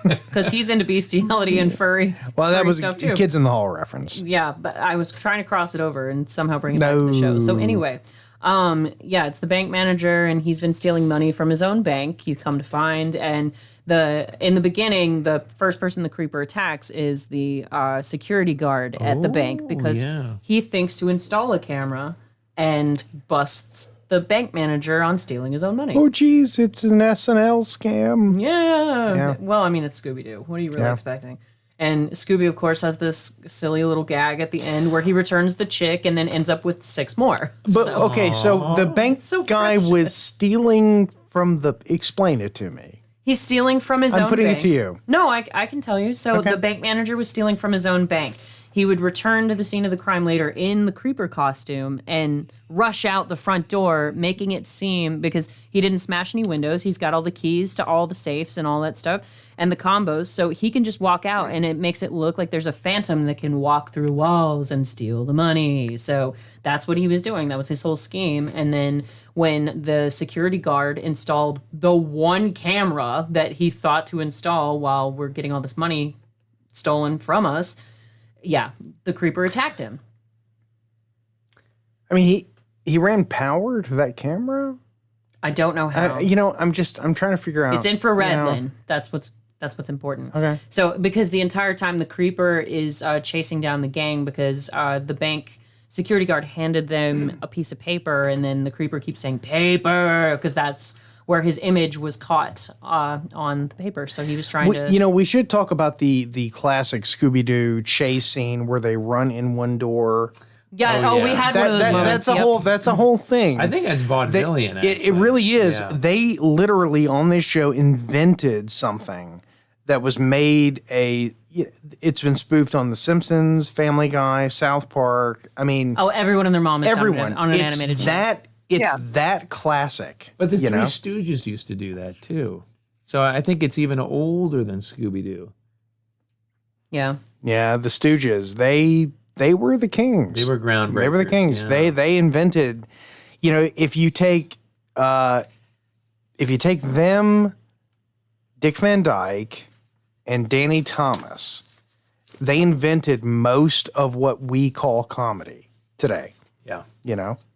S3: because he's into bestiality and furry.
S2: Well, that
S3: furry
S2: was
S3: stuff
S2: a
S3: too.
S2: Kids in the Hall reference.
S3: Yeah, but I was trying to cross it over and somehow bring it back to the show. So anyway, it's the bank manager, and he's been stealing money from his own bank. You come to find, and in the beginning, the first person the creeper attacks is the security guard at the bank because he thinks to install a camera and busts the bank manager on stealing his own money.
S2: Oh, geez, it's an SNL scam.
S3: Yeah. Well, I mean, it's Scooby Doo. What are you really expecting? And Scooby, of course, has this silly little gag at the end where he returns the chick and then ends up with 6 more.
S2: But okay, so the bank
S3: so
S2: guy
S3: precious.
S2: was stealing from the. Explain it to me.
S3: He's stealing from his own bank.
S2: I'm putting it to you.
S3: No, I can tell you. So the bank manager was stealing from his own bank. He would return to the scene of the crime later in the creeper costume and rush out the front door, making it seem, because he didn't smash any windows, he's got all the keys to all the safes and all that stuff and the combos, so he can just walk out and it makes it look like there's a phantom that can walk through walls and steal the money. So that's what he was doing. That was his whole scheme. And then when the security guard installed the one camera that he thought to install while we're getting all this money stolen from us, the creeper attacked him.
S2: I mean, he ran power to that camera.
S3: I don't know how.
S2: I'm trying to figure out.
S3: It's infrared, Lynn. That's what's important.
S2: Okay.
S3: So because the entire time the creeper is chasing down the gang because the bank security guard handed them a piece of paper, and then the creeper keeps saying paper because that's where his image was caught on the paper. So he was trying to.
S2: We should talk about the classic Scooby Doo chase scene where they run in one door.
S3: Yeah. We had one of those moments.
S2: That's a whole thing.
S4: I think that's vaudevillian.
S2: It really is.
S4: Yeah.
S2: They literally on this show invented something that was made it's been spoofed on The Simpsons, Family Guy, South Park. I mean,
S3: everyone and their mom is
S2: everyone
S3: on an animated show.
S2: It's that classic.
S4: But the Three Stooges used to do that too. So I think it's even older than Scooby Doo.
S3: Yeah.
S2: Yeah, the Stooges. They were the kings.
S4: They were groundbreakers.
S2: They were the kings.
S4: Yeah.
S2: They invented. If you take them, Dick Van Dyke, and Danny Thomas, they invented most of what we call comedy today.
S4: Yeah.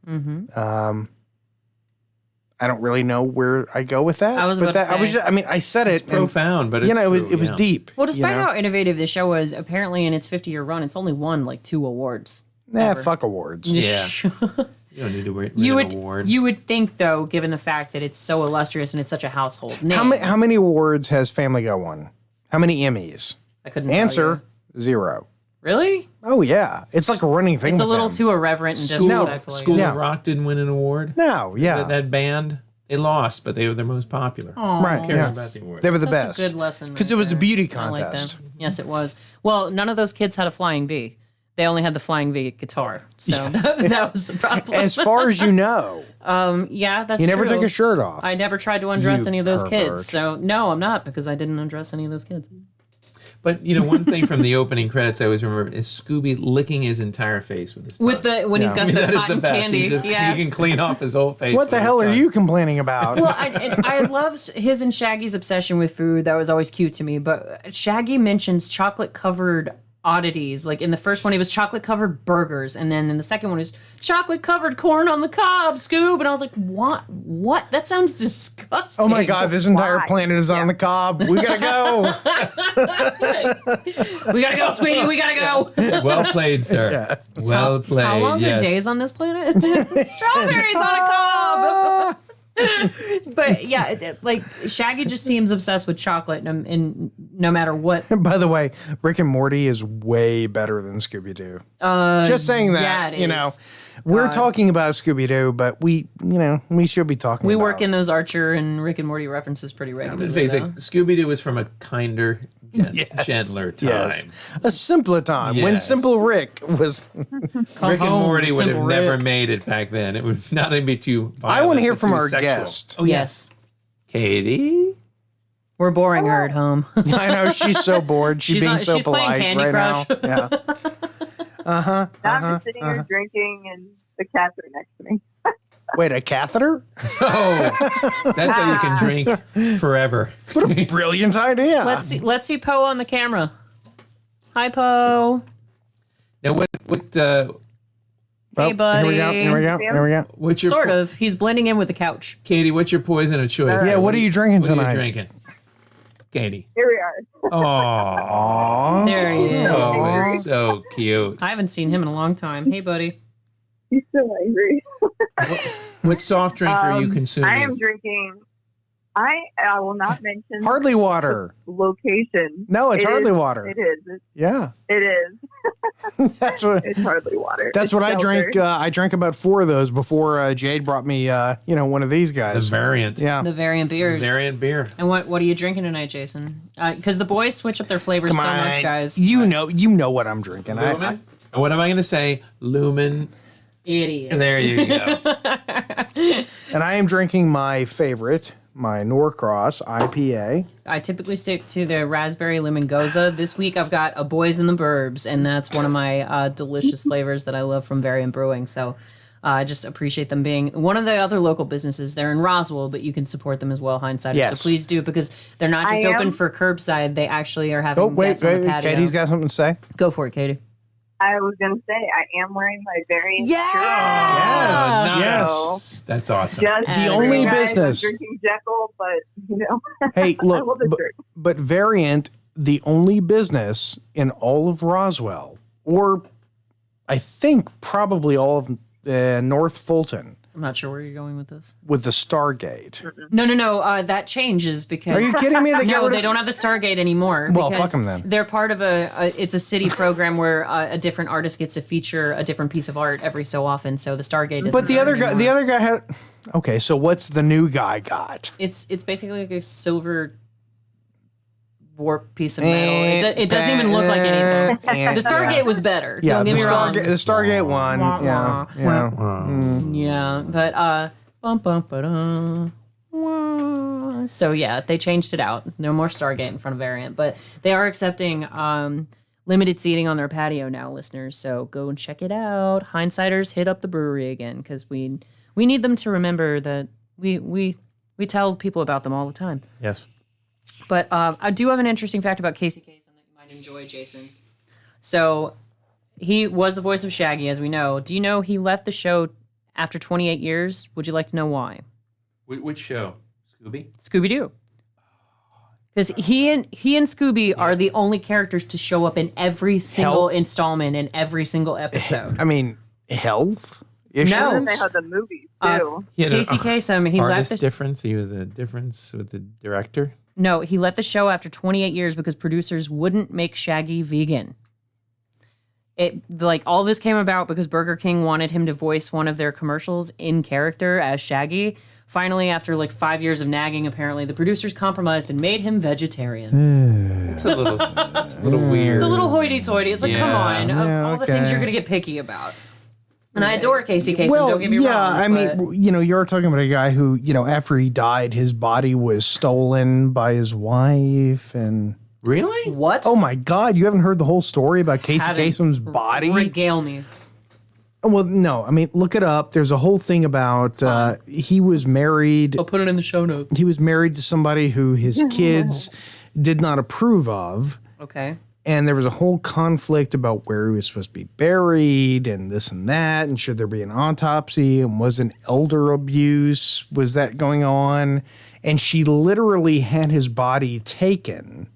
S3: Mm-hmm.
S2: I don't really know where I go with that.
S3: I was about to say.
S2: I said it.
S4: It's profound, but it's
S2: it was deep.
S3: Well, despite how innovative this show was, apparently in its 50-year run, it's only won like 2 awards.
S2: Fuck awards.
S4: Yeah. You don't need to win an award.
S3: You would think, though, given the fact that it's so illustrious and it's such a household name.
S2: How many awards has Family Guy won? How many Emmys?
S3: I couldn't
S2: answer.
S3: tell you.
S2: 0.
S3: Really?
S2: Oh yeah, it's like a running thing.
S3: It's a
S2: with
S3: little
S2: them.
S3: too irreverent and disrespectful.
S4: School
S2: Yeah.
S4: of Rock didn't win an award.
S2: No, yeah,
S4: That band, they lost, but they were their most popular.
S2: right.
S4: Who cares
S2: Yeah.
S4: about the award?
S2: They were the
S3: That's
S2: best.
S3: a good lesson.
S2: Because it was a beauty
S3: I like
S2: contest.
S3: them. Yes, it was. Well, none of those kids had a flying V. They only had the flying V guitar. So that was the problem.
S2: As far as you know,
S3: Yeah, that's
S2: you
S3: true.
S2: never took a shirt off.
S3: I never tried to undress
S2: You
S3: any of those
S2: pervert.
S3: kids. So, no, I'm not, because I didn't undress any of those kids.
S4: But one thing from the opening credits I always remember is Scooby licking his entire face with his tongue.
S3: When he's got the
S4: that is
S3: cotton
S4: the best.
S3: candy.
S4: He can clean off his whole face.
S2: What the
S4: with
S2: hell
S4: his
S2: are
S4: tongue.
S2: you complaining about?
S3: Well, I loved his and Shaggy's obsession with food. That was always cute to me. But Shaggy mentions chocolate-covered oddities. Like in the first one, it was chocolate-covered burgers. And then in the second one, it was chocolate-covered corn on the cob, Scoob. And I was like, what? What? That sounds disgusting.
S2: Oh my God, this entire
S5: Why?
S2: planet is on the cob. We gotta go.
S3: We gotta go, sweetie. We gotta go.
S4: Well played, sir. Well played.
S3: How long
S4: yes.
S3: are days on this planet? Strawberries on a cob. But yeah, like Shaggy just seems obsessed with chocolate, and no matter what.
S2: By the way, Rick and Morty is way better than Scooby Doo. Just saying that.
S3: yeah, it is.
S2: We're talking about Scooby Doo, but we should be talking.
S3: We
S2: about
S3: work in those Archer and Rick and Morty references pretty regularly.
S4: Face it,
S3: though.
S4: Scooby Doo was from a kinder, gentler time.
S2: Yes. A simpler time when
S4: Yes.
S2: Simple Rick was.
S3: Come
S4: Rick and
S3: home,
S4: Morty would have
S3: Simple
S4: never
S3: Rick.
S4: made it back then. It would not only be too violent,
S2: I want to hear
S4: but
S2: from
S4: too
S2: our
S4: sexual.
S2: guest.
S3: Oh, yes.
S4: Katie?
S3: We're boring her at home.
S2: I know she's so bored. She's being so
S3: she's playing
S2: polite
S3: Candy
S2: right
S3: Crush.
S2: now. Yeah.
S5: Now I'm just sitting here drinking, and the cats are next to me.
S2: Wait, a catheter?
S4: Oh, that's how you can drink forever.
S2: What a brilliant idea.
S3: Let's see Poe on the camera. Hi, Poe.
S4: Now,
S3: Hey, buddy.
S2: Here we go.
S4: what's your
S3: Sort of. He's blending in with the couch.
S4: Katie? What's your poison of choice?
S2: Yeah, what are you drinking
S4: What are
S2: tonight?
S4: you drinking, Katie?
S5: Here we are.
S4: Oh,
S3: There he is.
S4: oh, it's so cute.
S3: I haven't seen him in a long time. Hey, buddy.
S5: He's so angry.
S4: What soft drink are you consuming?
S5: I am drinking. I will not mention
S2: Hardly water.
S5: location.
S2: No, it's
S5: It
S2: hardly
S5: is-
S2: water.
S5: It is.
S2: Yeah.
S5: It is.
S2: That's what.
S5: It's hardly water.
S2: That's
S5: It's
S2: what I
S5: seltzer.
S2: drank. I drank about 4 of those before Jade brought me, one of these
S4: the
S2: guys.
S4: variant.
S2: Yeah.
S3: The variant beers.
S4: Variant beer.
S3: And what are you drinking tonight, Jason? Because the boys switch up their flavors
S2: Come
S3: so
S2: on,
S3: much, guys.
S2: You know what I'm drinking.
S4: Lumen. What am I going to say? Lumen.
S3: Idiot.
S4: There you go.
S2: And I am drinking my favorite, my Norcross IPA.
S3: I typically stick to the raspberry lemon goza. This week I've got a Boys in the Burbs, and that's one of my delicious flavors that I love from Variant Brewing. So I just appreciate them being one of the other local businesses. They're in Roswell, but you can support them as well, Hindsight.
S2: Yes.
S3: So please do, because they're not just
S5: I
S3: open
S5: am-
S3: for curbside. They actually are having
S2: Oh, wait,
S3: guests on the patio.
S2: Katie's got something to say.
S3: Go for it, Katie.
S5: I was going to say, I am wearing my variant
S2: Yes!
S4: Nice.
S2: Yes.
S4: That's awesome.
S5: Just
S3: The
S5: for you
S2: only
S5: guys,
S2: business-
S5: I'm drinking Jekyll, but,
S2: Hey,
S5: I love
S2: look,
S5: the drink.
S2: but Variant, the only business in all of Roswell, or I think probably all of North Fulton,
S3: I'm not sure where you're going with this.
S2: with the Stargate.
S3: No. That changes because.
S2: Are you kidding me? They got
S3: No,
S2: rid
S3: they
S2: of-
S3: don't have the Stargate anymore.
S2: Well,
S3: because
S2: fuck 'em then.
S3: They're part of it's a city program where a different artist gets to feature a different piece of art every so often. So the Stargate isn't
S2: But the
S3: there
S2: other
S3: anymore.
S2: guy had. Okay, so what's the new guy got?
S3: It's basically like a silver warp piece of metal. It doesn't even look like anything. The Stargate was better.
S2: Yeah,
S3: Don't get me wrong.
S2: The Stargate one.
S3: Wah,
S2: Yeah.
S3: Yeah, but bum bum ba-dum. Wah. So yeah, they changed it out. No more Stargate in front of Variant, but they are accepting limited seating on their patio now, listeners. So go and check it out. Hindsighters, hit up the brewery again, because we need them to remember that we tell people about them all the time.
S4: Yes.
S3: But I do have an interesting fact about Casey Kasem that you might enjoy, Jason. So he was the voice of Shaggy, as we know. Do you know he left the show after 28 years? Would you like to know why?
S4: Which show? Scooby?
S3: Scooby Doo. Because he and Scooby are the only characters to show up in every single installment and every single episode.
S2: I mean, health?
S3: No.
S5: They have the movies, too.
S4: He had
S3: Casey Kasem, he left
S4: artist
S3: the
S4: difference. He was a difference with the director.
S3: No, he left the show after 28 years because producers wouldn't make Shaggy vegan. All this came about because Burger King wanted him to voice one of their commercials in character as Shaggy. Finally, after 5 years of nagging, apparently the producers compromised and made him vegetarian.
S4: It's a little weird.
S3: It's a little hoity-toity. It's like, come on,
S2: Yeah,
S3: all the things
S2: okay.
S3: you're gonna get picky about. And I adore Casey Kasem.
S2: Well,
S3: don't get me
S2: yeah,
S3: wrong.
S2: I mean, you're talking about a guy who, after he died, his body was stolen by his wife, and
S4: Really?
S3: what?
S2: oh my God, you haven't heard the whole story about Casey
S3: Haven't.
S2: Kasem's body?
S3: Regale me.
S2: Well, no, I mean, look it up. There's a whole thing about he was married.
S3: I'll put it in the show notes.
S2: He was married to somebody who his kids did not approve of.
S3: Okay.
S2: And there was a whole conflict about where he was supposed to be buried and this and that. And should there be an autopsy? And was an elder abuse? Was that going on? And she literally had his body taken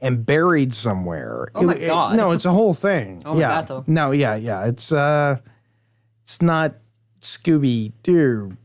S2: and buried somewhere.
S3: Oh my God.
S2: No, it's a whole thing.
S3: Oh my
S2: yeah.
S3: God, though.
S2: No, yeah. It's not Scooby Doo.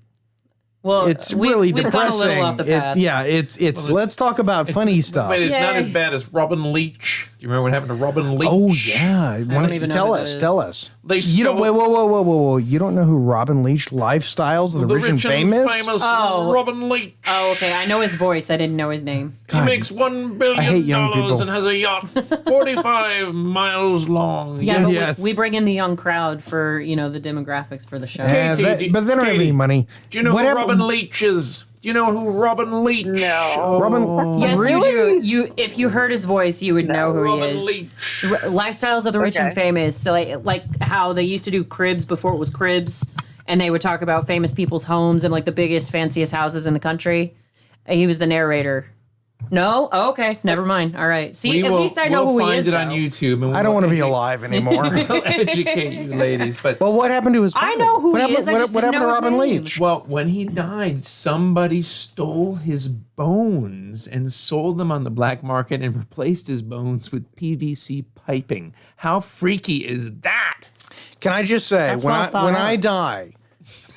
S3: Well,
S2: It's really
S3: we've
S2: depressing.
S3: gone a little off the path.
S2: It's let's talk about funny stuff.
S4: Wait, it's not
S3: Yay.
S4: as bad as Robin Leach. you remember what happened to Robin Leach?
S2: Oh yeah,
S3: don't even know
S2: tell
S3: who that
S2: us.
S3: is.
S2: Tell us.
S4: They
S2: You don't.
S4: stole-
S2: Whoa! You don't know who Robin Leach Lifestyles of the Rich and Famous?
S3: Oh.
S4: Robin Leach.
S3: Oh, okay. I know his voice. I didn't know his name.
S4: He makes $1 billion
S2: I hate young people.
S4: and has a yacht 45 miles long.
S3: Yeah, but
S2: Yes.
S3: we bring in the young crowd for the demographics for the show.
S2: Yeah,
S4: Katie,
S2: but they don't have any
S4: Katie,
S2: money.
S4: Do you know
S2: What
S4: who
S2: happened-
S4: Robin Leach is? Do you know who Robin Leach?
S5: No.
S2: Robin,
S3: Yes,
S2: really?
S3: you do. If you heard his voice, you would know who
S4: Robin
S3: he is.
S4: Leach.
S3: Lifestyles of the Rich and
S5: Okay.
S3: Famous. So like how they used to do Cribs before it was Cribs, and they would talk about famous people's homes and like the biggest, fanciest houses in the country. He was the narrator. No? Oh, okay. Never mind. All right. See, at least I know
S4: we'll
S3: who he
S4: find
S3: is.
S4: it on
S3: though.
S4: YouTube. And
S2: I don't want to be alive anymore.
S4: We'll educate you, ladies. But
S2: Well, what happened to his?
S3: I
S2: body?
S3: know who
S2: what
S3: he
S2: happened,
S3: is, I
S2: What,
S3: just
S2: what
S3: didn't
S2: happened to
S3: know his
S2: Robin
S3: name.
S2: Leach?
S4: well, when he died, somebody stole his bones and sold them on the black market and replaced his bones with PVC piping. How freaky is that?
S2: Can I just say,
S3: That's
S2: when
S3: well
S2: I
S3: thought
S2: when
S3: out.
S2: I die,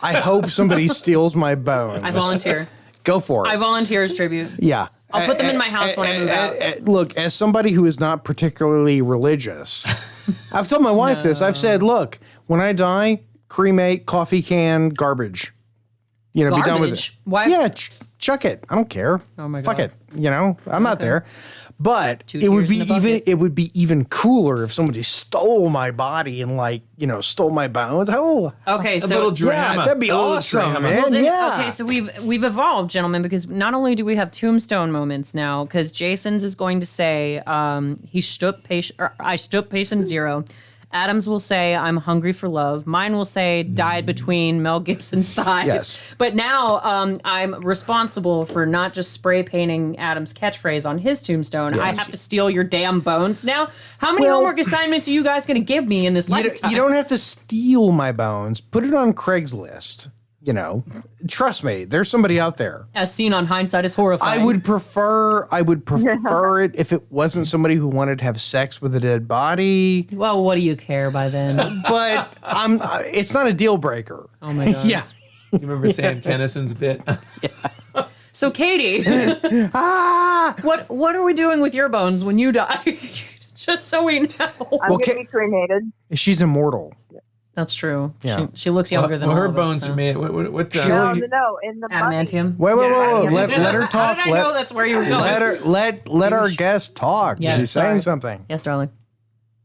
S2: I hope somebody steals my bones.
S3: I volunteer.
S2: Go for it.
S3: I volunteer as tribute.
S2: Yeah.
S3: I'll put them in my house when I move out.
S2: Look, as somebody who is not particularly religious, I've told my wife this. I've said, look, when I die, cremate, coffee can, garbage. Be done with it.
S3: Garbage? Why?
S2: Yeah, chuck it. I don't care.
S3: Oh my
S2: Fuck
S3: God.
S2: it. I'm not there. But
S3: 2
S2: it would
S3: tears
S2: be
S3: in a bucket.
S2: it would be even cooler if somebody stole my body and stole my bones. Oh,
S3: Okay,
S4: A
S3: so
S4: little drama.
S2: yeah, that'd be
S4: A little
S2: awesome,
S4: drama.
S2: man.
S3: Well, then-
S2: yeah.
S3: Okay, so we've evolved, gentlemen, because not only do we have tombstone moments now, because Jason's is going to say he stood patient, or I stood patient 0. Adam's will say I'm hungry for love. Mine will say died between Mel Gibson's thighs.
S2: Yes.
S3: But now I'm responsible for not just spray painting Adam's catchphrase on his tombstone. I have to steal your damn bones now. How many
S2: Well-
S3: homework assignments are you guys going to give me in this lifetime?
S2: You don't have to steal my bones. Put it on Craigslist. Trust me, there's somebody out there.
S3: As seen on Hindsight is Horrifying.
S2: I would prefer it if it wasn't somebody who wanted to have sex with a dead body.
S3: Well, what do you care by then?
S2: But it's not a deal breaker.
S3: Oh my god.
S2: Yeah.
S4: You remember Sam Kennison's bit?
S3: So Katie, what are we doing with your bones when you die? Just so we know.
S5: I'm going to be cremated.
S2: She's immortal.
S3: That's true.
S2: Yeah.
S3: She looks younger than
S4: Well,
S3: all
S4: her
S3: of us,
S4: bones
S3: so.
S4: are made. What
S2: She
S5: No,
S2: look-
S5: no, in the mummy.
S3: Adamantium.
S2: Wait.
S5: Yeah.
S2: Let her
S3: How
S2: talk.
S3: did I know that's where you were going?
S2: Let our guest talk.
S3: Yes,
S2: She's
S3: sorry.
S2: saying something.
S3: Yes, darling.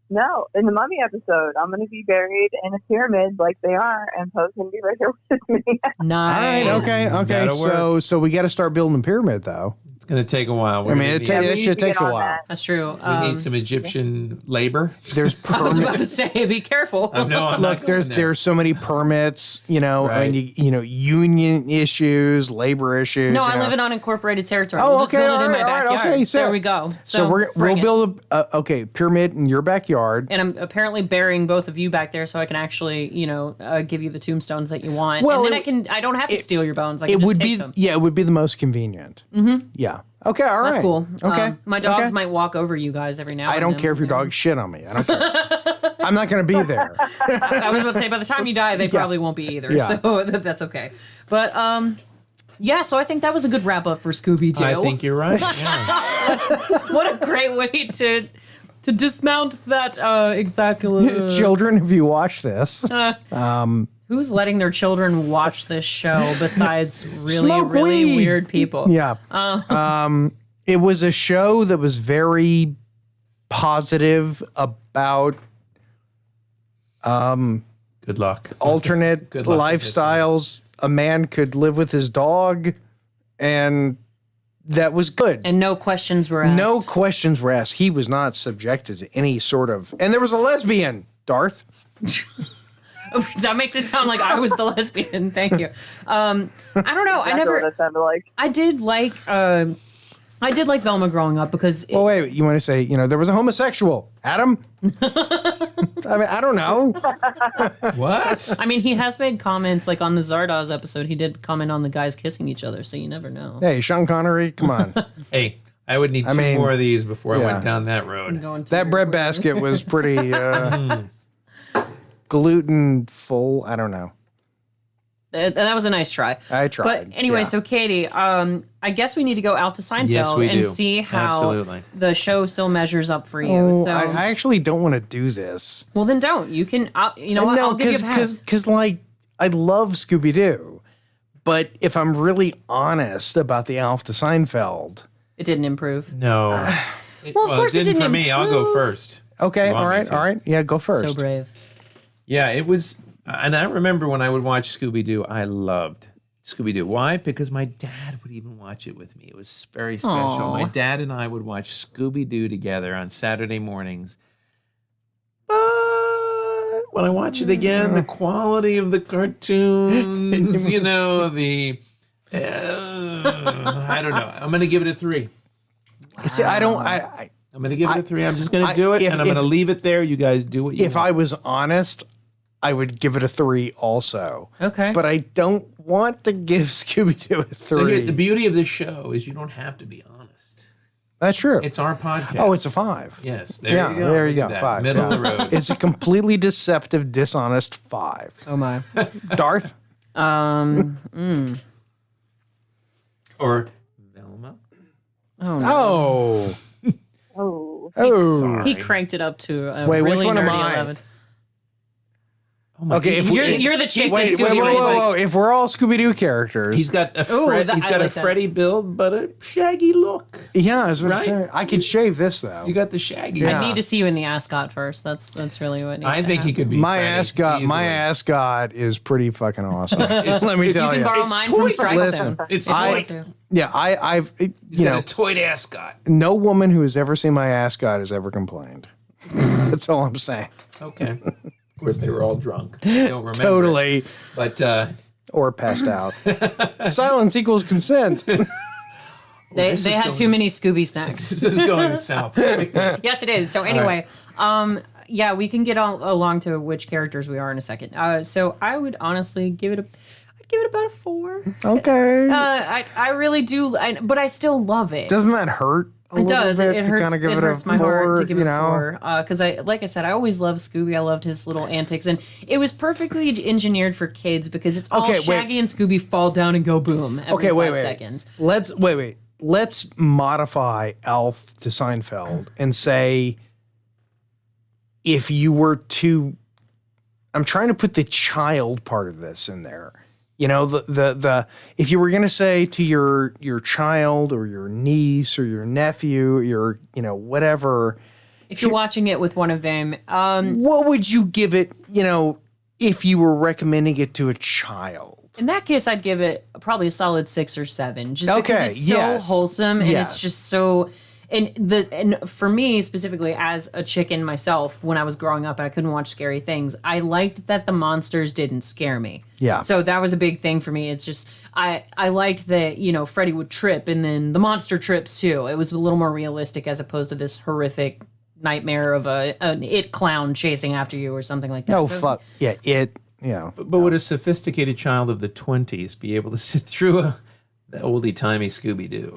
S5: No, in the mummy episode, I'm going to be buried in a pyramid like they are, and Poe's going to be right here with me.
S3: Nice.
S2: All right. Okay.
S4: That'll
S2: So we got to start building the pyramid, though.
S4: It's going to take a while.
S2: I mean,
S5: Yeah, we
S2: that
S5: need
S2: shit
S5: to
S2: takes
S5: get
S2: a
S5: on
S2: while.
S5: that.
S3: That's true.
S4: we need some Egyptian labor.
S2: There's
S3: I was about
S2: permits.
S3: to say, be careful.
S4: No, I'm
S2: Look,
S4: not going there.
S2: there's so many permits,
S4: Right.
S2: and union issues, labor issues.
S3: No,
S2: you
S3: I
S2: know.
S3: live in unincorporated territory.
S2: Oh,
S3: We'll just
S2: okay,
S3: build it in my
S2: all right,
S3: backyard.
S2: okay, so-
S3: there we go.
S2: So we'll
S3: bring it.
S2: build a pyramid in your backyard.
S3: And I'm apparently burying both of you back there, so I can actually, give you the tombstones that you want.
S2: Well,
S3: and then I don't have to steal your bones. I can
S2: It
S3: just
S2: would
S3: take
S2: be
S3: them.
S2: it would be the most convenient. Mm-hmm. Yeah. Okay. All right.
S3: That's cool.
S2: Okay.
S3: My dogs
S2: okay.
S3: might walk over you guys every now.
S2: I
S3: and
S2: don't
S3: then,
S2: care if your
S3: you know.
S2: dog shit on me. I don't care. I'm not going to be there.
S3: I was about to say, by the time you die, they probably won't be either.
S2: Yeah.
S3: So that's okay. But yeah. So I think that was a good wrap up for Scooby Doo.
S4: I think you're right. Yeah.
S3: What a great way to dismount that exactly.
S2: Children, if you watch this,
S3: Who's letting their children watch this show besides really,
S2: Smoke
S3: really
S2: weed.
S3: weird people?
S2: yeah. It was a show that was very positive about
S4: Good luck.
S2: alternate
S4: Good luck with this one.
S2: lifestyles. A man could live with his dog, and that was good.
S3: And no questions were asked.
S2: No questions were asked. He was not subjected to any sort of. And there was a lesbian, Darth.
S3: That makes it sound like I was the lesbian. Thank you. I don't know.
S5: That's what it sounded like.
S3: I did like Velma growing up because
S2: Oh wait, you want to say there was a homosexual, Adam? I mean, I don't know.
S4: What?
S3: I mean, he has made comments like on the Zardoz episode. He did comment on the guys kissing each other, so you never know.
S2: Hey, Sean Connery, come on.
S4: Hey, I would need two
S2: mean,
S4: more of these before I
S2: yeah.
S4: went down that road.
S3: Going to
S2: That
S3: your
S2: bread
S3: way.
S2: basket was pretty gluten full. I don't know.
S3: That was a nice try.
S2: I tried.
S3: But anyway,
S2: yeah.
S3: so Katie, I guess we need to go out to Seinfeld
S4: Yes, we
S3: and
S4: do.
S3: see how
S4: Absolutely.
S3: the show still measures up for you.
S2: Oh,
S3: So,
S2: I actually don't want to do this.
S3: well, then don't. You can. You know what? I'll give you a pass.
S2: because like I love Scooby Doo, but if I'm really honest about the Alf to Seinfeld,
S3: It didn't improve.
S4: No.
S3: Well, of course it didn't
S4: for me. I'll go
S3: improve.
S4: first.
S2: okay,
S4: You want
S2: all
S4: me
S2: right,
S4: to?
S2: all right, yeah, go first.
S3: So brave.
S4: Yeah, it was. And I remember when I would watch Scooby Doo, I loved Scooby Doo. Why? Because my dad would even watch it with me. It was very special.
S3: Aw.
S4: My dad and I would watch Scooby Doo together on Saturday mornings. But when I watch it again, the quality of the cartoons, you know, I don't know. I'm going to give it a 3.
S2: See, I don't.
S4: I'm going to give it a 3. I'm just going to do it,
S2: if-
S4: and I'm going to
S2: if-
S4: leave it there. You guys do what you
S2: If
S4: want.
S2: I was honest, I would give it a 3 also.
S3: Okay.
S2: But I don't want to give Scooby Doo a 3.
S4: So here, the beauty of this show is you don't have to be honest.
S2: That's true.
S4: It's our podcast.
S2: Oh, it's a 5.
S4: Yes, there
S2: Yeah,
S4: you go.
S2: there you
S4: Look
S2: go.
S4: at that.
S2: 5.
S4: Middle
S2: yeah.
S4: of the road.
S2: It's a completely deceptive, dishonest 5.
S3: Oh my.
S2: Darth?
S4: Or Velma.
S3: Oh no.
S2: Oh.
S5: Oh,
S2: Oh.
S4: Sorry.
S3: He cranked it up to a
S2: Wait, which
S3: really
S2: one am
S3: nerdy
S2: I?
S3: 11.
S4: Oh my
S2: Okay,
S4: God.
S2: if
S3: You're the chick
S2: Wait,
S3: with
S2: wait,
S3: Scooby
S2: whoa,
S3: Doo.
S2: whoa, whoa. If we're all Scooby Doo characters.
S4: He's got a
S3: Ooh,
S4: Fred,
S3: that-
S4: he's
S3: I
S4: got a
S3: like that.
S4: Freddy build, but a shaggy look.
S2: Yeah, I was gonna
S4: Right?
S2: say, I could shave this though.
S4: You got the shaggy.
S2: Yeah.
S3: I need to see you in the ascot first. That's really what needs
S4: I
S3: to
S4: think he
S3: happen.
S4: could be
S2: My
S4: Freddy
S2: ascot,
S4: easily.
S2: ascot is pretty fucking awesome. Let me
S3: You
S2: tell
S3: can
S2: you.
S3: borrow
S4: It's
S3: mine
S4: toy
S3: from
S4: time.
S3: Strike
S2: Listen,
S3: Zone.
S4: It's
S2: I-
S4: toy
S3: too.
S2: Yeah, I've
S4: He's
S2: you
S4: got
S2: know,
S4: a toy ascot.
S2: no woman who has ever seen my ascot has ever complained. That's all I'm saying.
S4: Okay. Of course, they were all drunk. I don't remember.
S2: Totally.
S4: But
S2: Or passed out. Silence equals consent.
S3: They
S4: this is
S3: had
S4: going
S3: too many Scooby snacks.
S4: this is going south.
S3: Yes, it is. So anyway, yeah, we can get along to which characters we are in a second. So I would honestly give it I'd give it about a 4.
S2: Okay.
S3: I really do, but I still love it.
S2: Doesn't that hurt?
S3: It does. It hurts.
S2: Kind of give
S3: It
S2: it
S3: hurts
S2: a
S3: my heart to
S2: 4,
S3: give it a 4 because like I said, I always loved Scooby. I loved his little antics, and it was perfectly engineered for kids because it's all
S2: Okay, wait.
S3: Shaggy and Scooby fall down and go boom every
S2: Okay,
S3: 5
S2: wait.
S3: seconds.
S2: Let's modify Alf to Seinfeld and say if you were to, I'm trying to put the child part of this in there. You know, the if you were going to say to your child or your niece or your nephew, your, you know, whatever,
S3: If you're watching it with one of them,
S2: what would you give it, you know, if you were recommending it to a child?
S3: in that case, I'd give it probably a solid 6 or 7, just
S2: Okay,
S3: because it's so
S2: yes.
S3: wholesome and
S2: Yes.
S3: it's just so. And for me specifically, as a chicken myself, when I was growing up and I couldn't watch scary things, I liked that the monsters didn't scare me.
S2: Yeah.
S3: So that was a big thing for me. It's just I liked that, you know, Freddy would trip and then the monster trips too. It was a little more realistic as opposed to this horrific nightmare of an it clown chasing after you or something like that.
S2: Oh,
S3: So-
S2: fuck. Yeah, it, you know.
S4: But would a sophisticated child of the 20s be able to sit through the oldie-timey Scooby-Doo?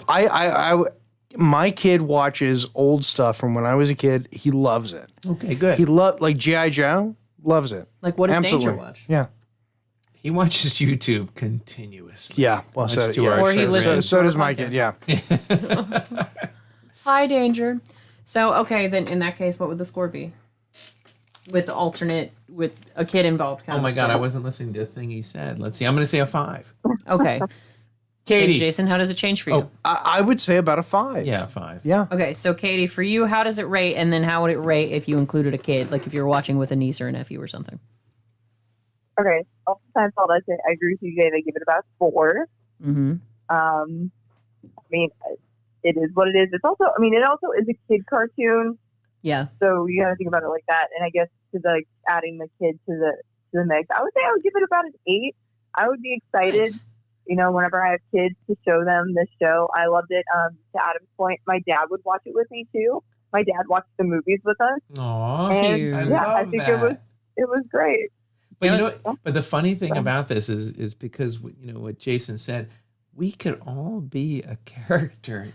S2: My kid watches old stuff from when I was a kid. He loves it.
S4: Okay, good.
S2: He loved, like G.I. Joe, loves it.
S3: Like, what does
S2: Absolutely.
S3: Danger watch?
S2: Yeah.
S4: He watches YouTube continuously.
S2: Yeah. Well, so,
S4: Much to
S2: yeah,
S4: our
S3: Or he
S4: chagrin.
S3: listens
S2: so
S3: to
S2: does
S3: our
S2: my
S3: podcast.
S2: kid. Yeah.
S3: Hi, Danger. So, okay, then in that case, what would the score be? With the alternate, with a kid involved. Kind
S4: Oh
S3: of
S4: my God,
S3: score.
S4: I wasn't listening to a thing he said. Let's see. I'm going to say a 5.
S3: Okay.
S4: Katie.
S3: And Jason, how does it change for you?
S4: Oh.
S2: I would say about a 5.
S4: Yeah, 5.
S2: Yeah.
S3: Okay, so Katie, for you, how does it rate? And then how would it rate if you included a kid? Like if you were watching with a niece or a nephew or something?
S5: okay. All the time, I agree with you, Jay. They give it about 4.
S3: Mm-hmm.
S5: I mean, it is what it is. It's also, I mean, it also is a kid cartoon,
S3: Yeah.
S5: so you got to think about it like that. And I guess to like adding the kid to the mix, I would say I would give it about an 8. I would be excited.
S3: Nice.
S5: You know, whenever I have kids to show them this show, I loved it. To Adam's point, my dad would watch it with me too. My dad watched the movies with us.
S4: Aw,
S5: And
S3: Cute.
S4: I
S5: yeah, I
S4: love
S5: think
S4: that.
S5: it was great.
S4: But you
S3: It
S4: know,
S3: was-
S4: what- but the funny thing about this is because you know what Jason said, we could all be a character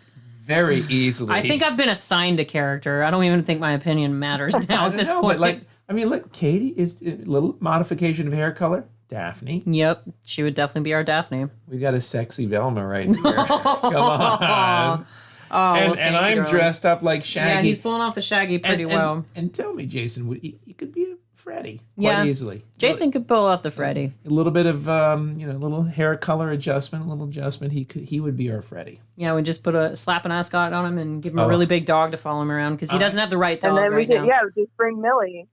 S4: very easily.
S3: I think I've been assigned a character. I don't even think my opinion matters now
S4: I
S3: at
S4: don't
S3: this
S4: know,
S3: point.
S4: but like, I mean, look, Katie is a little modification of hair color. Daphne.
S3: Yep, she would definitely be our Daphne.
S4: We got a sexy Velma right here. Come on.
S3: Oh,
S4: and I'm dressed up like Shaggy.
S3: Yeah, he's pulling off the Shaggy pretty well.
S4: And tell me, Jason, you could be a Freddy quite easily.
S3: Jason could pull off the Freddy.
S4: A little bit of a little hair color adjustment, a little adjustment. He would be our Freddy.
S3: Yeah, we just slap an ascot on him and give him a really big dog to follow him around because he doesn't have the right dog
S5: and then
S3: right now.
S5: Yeah, just bring Millie.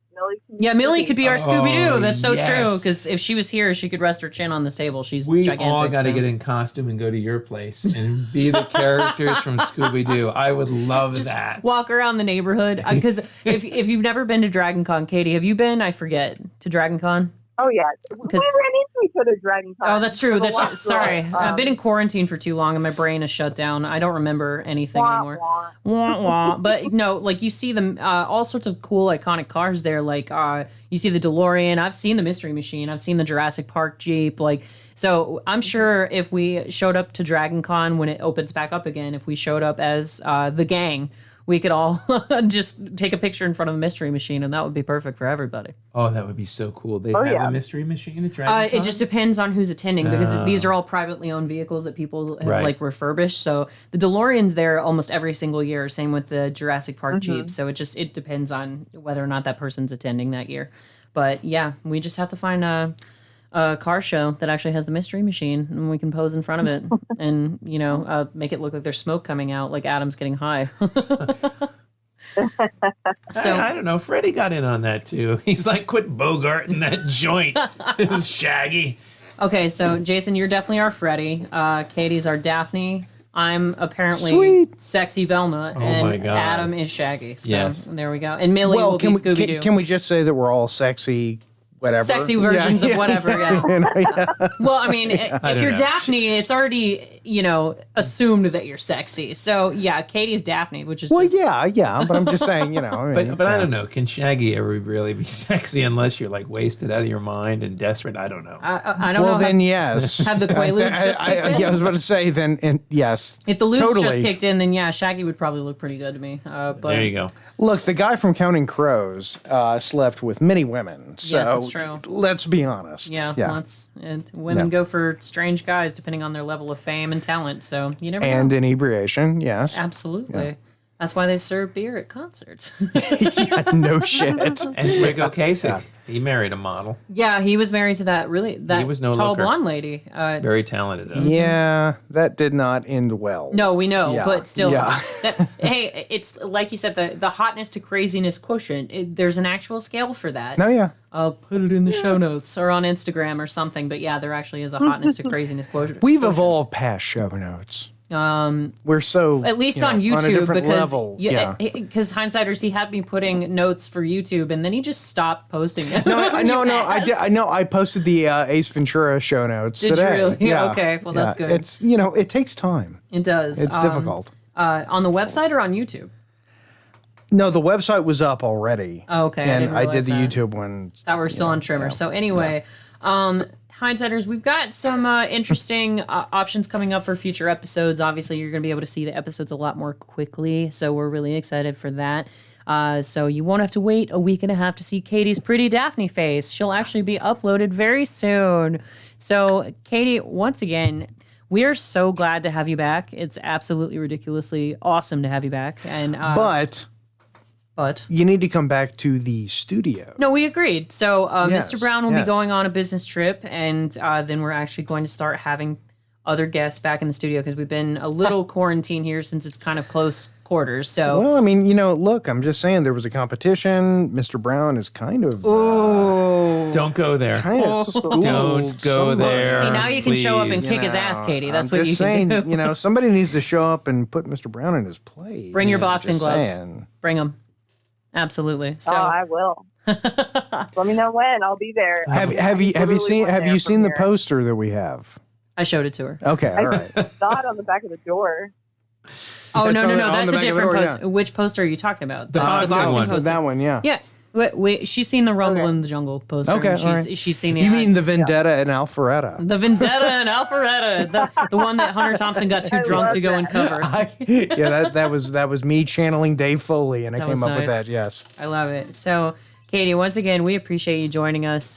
S3: Millie could be our Scooby Doo. That's so
S4: yes.
S3: true. Because if she was here, she could rest her chin on this table. She's
S4: We
S3: gigantic.
S4: all got to get in costume and go to your place and be the characters from Scooby Doo. I would love that.
S3: Walk around the neighborhood. Because if you've never been to Dragon Con, Katie, have you been? I forget. To Dragon Con?
S5: Oh, yeah. We ran into each other Dragon Con.
S3: Oh, that's true. That's true. Sorry. I've been in quarantine for too long and my brain is shut down. I don't remember anything anymore. Wah, wah. But no, like you see them, all sorts of cool, iconic cars there. Like you see the DeLorean. I've seen the Mystery Machine. I've seen the Jurassic Park Jeep. Like, so I'm sure if we showed up to Dragon Con when it opens back up again, if we showed up as the gang, we could all just take a picture in front of the Mystery Machine, and that would be perfect for everybody.
S4: Oh, that would be so cool. They have a Mystery Machine at Dragon Con?
S3: It just depends on who's attending because these are all privately owned vehicles that people have like refurbished. So the DeLorean's there almost every single year. Same with the Jurassic Park Jeep. So it depends on whether or not that person's attending that year. But yeah, we just have to find a car show that actually has the Mystery Machine, and we can pose in front of it and make it look like there's smoke coming out, like Adam's getting high.
S4: So I don't know. Freddy got in on that too. He's like, quit bogarting that joint. This is Shaggy.
S3: Okay, so Jason, you're definitely our Freddy. Katie's our Daphne. I'm apparently sexy Velma, and
S4: my God.
S3: Adam is Shaggy. So
S4: Yes.
S3: there we go. And Millie will be Scooby Doo.
S2: Can we just say that we're all sexy? Whatever.
S3: Sexy versions of whatever, yeah. Well, I mean, if you're
S4: know.
S3: Daphne, it's already, assumed that you're sexy. So, yeah, Katie's Daphne, which is
S2: yeah, but I'm just saying,
S4: But I don't know. Can Shaggy ever really be sexy unless you're like wasted out of your mind and desperate? I don't know.
S3: I don't know.
S2: Well, then yes.
S3: Have the Quaaludes just kicked in?
S2: Yeah, I was about to say then, yes.
S3: If the lubes
S2: totally.
S3: just kicked in, then yeah, Shaggy would probably look pretty good to me. But
S4: There you go.
S2: Look, the guy from Counting Crows slept with many women. So
S3: Yes, that's true.
S2: Let's be honest.
S3: Yeah. And women go for strange guys depending on their level of fame and talent. So you never know.
S2: And inebriation, yes.
S3: Absolutely. Yeah. That's why they serve beer at concerts.
S2: Yeah, no shit.
S4: And Rick Ocasek, he married a model.
S3: Yeah, he was married to that
S4: He was no
S3: tall
S4: looker.
S3: blonde lady.
S4: Very talented, though.
S2: Yeah, that did not end well.
S3: No, we know,
S2: Yeah.
S3: but still,
S2: Yeah.
S3: hey, it's like you said, the hotness to craziness quotient. There's an actual scale for that.
S2: No, yeah.
S3: I'll put it in the show notes or on Instagram or something. But yeah, there actually is a hotness to craziness quotient.
S2: We've evolved past show notes. We're so
S3: At least on YouTube,
S2: on a different
S3: because
S2: level.
S3: because Hindsighters, he had me putting notes for YouTube, and then he just stopped posting it.
S2: I posted the Ace Ventura show notes
S3: Did
S2: today.
S3: you really?
S2: Yeah.
S3: Okay, well, that's good.
S2: It's it takes time.
S3: It does.
S2: It's difficult.
S3: On the website or on YouTube?
S2: No, the website was up already.
S3: Oh, okay.
S2: And
S3: didn't
S2: I did
S3: realize
S2: the
S3: that.
S2: YouTube one.
S3: Thought we were still on Trimmer. So anyway, Hindsighters, we've got some interesting options coming up for future episodes. Obviously, you're going to be able to see the episodes a lot more quickly, so we're really excited for that. So you won't have to wait a week and a half to see Katie's pretty Daphne face. She'll actually be uploaded very soon. So, Katie, once again, we are so glad to have you back. It's absolutely ridiculously awesome to have you back. And
S2: But you need to come back to the studio.
S3: no, we agreed. So
S2: Yes,
S3: Mr. Brown will be
S2: yes.
S3: going on a business trip, and then we're actually going to start having other guests back in the studio because we've been a little quarantined here since it's kind of close quarters. So
S2: Well, I mean, look, I'm just saying there was a competition. Mr. Brown is kind of
S4: Don't go there.
S2: schooled
S4: Don't go
S2: somebody.
S4: there.
S3: see, now you can show up and
S4: please.
S3: kick his ass, Katie. That's
S2: I'm
S3: what you
S2: just
S3: can
S2: saying,
S3: do.
S2: Somebody needs to show up and put Mr. Brown in his place.
S3: Bring your boxing
S2: Just
S3: gloves.
S2: saying.
S3: Bring them. Absolutely. So
S5: I will. Let me know when. I'll be there.
S2: Have you seen the poster that we have?
S3: I showed it to her.
S2: Okay, all right.
S5: Saw it on the back of the door.
S3: Oh,
S2: It's
S3: no,
S2: on
S3: no,
S2: the-
S3: no.
S2: on
S3: That's
S2: the
S3: a
S2: back of the
S3: different
S2: door,
S3: poster. Which poster are you talking about?
S4: The boxing one.
S3: poster.
S2: That one, yeah.
S3: Yeah. Wait, she's seen the Rumble in the Jungle poster.
S2: Okay,
S3: and
S2: all right.
S3: She's seen the
S2: You
S3: ad.
S2: mean the Vendetta and Alpharetta?
S3: The Vendetta and Alpharetta, the one that Hunter Thompson got too
S5: I
S3: drunk
S5: love
S3: to go
S5: that.
S3: and cover.
S2: that was me channeling Dave Foley, and I
S3: That
S2: came
S3: was
S2: up with
S3: nice.
S2: that. Yes.
S3: I love it. So, Katie, once again, we appreciate you joining us.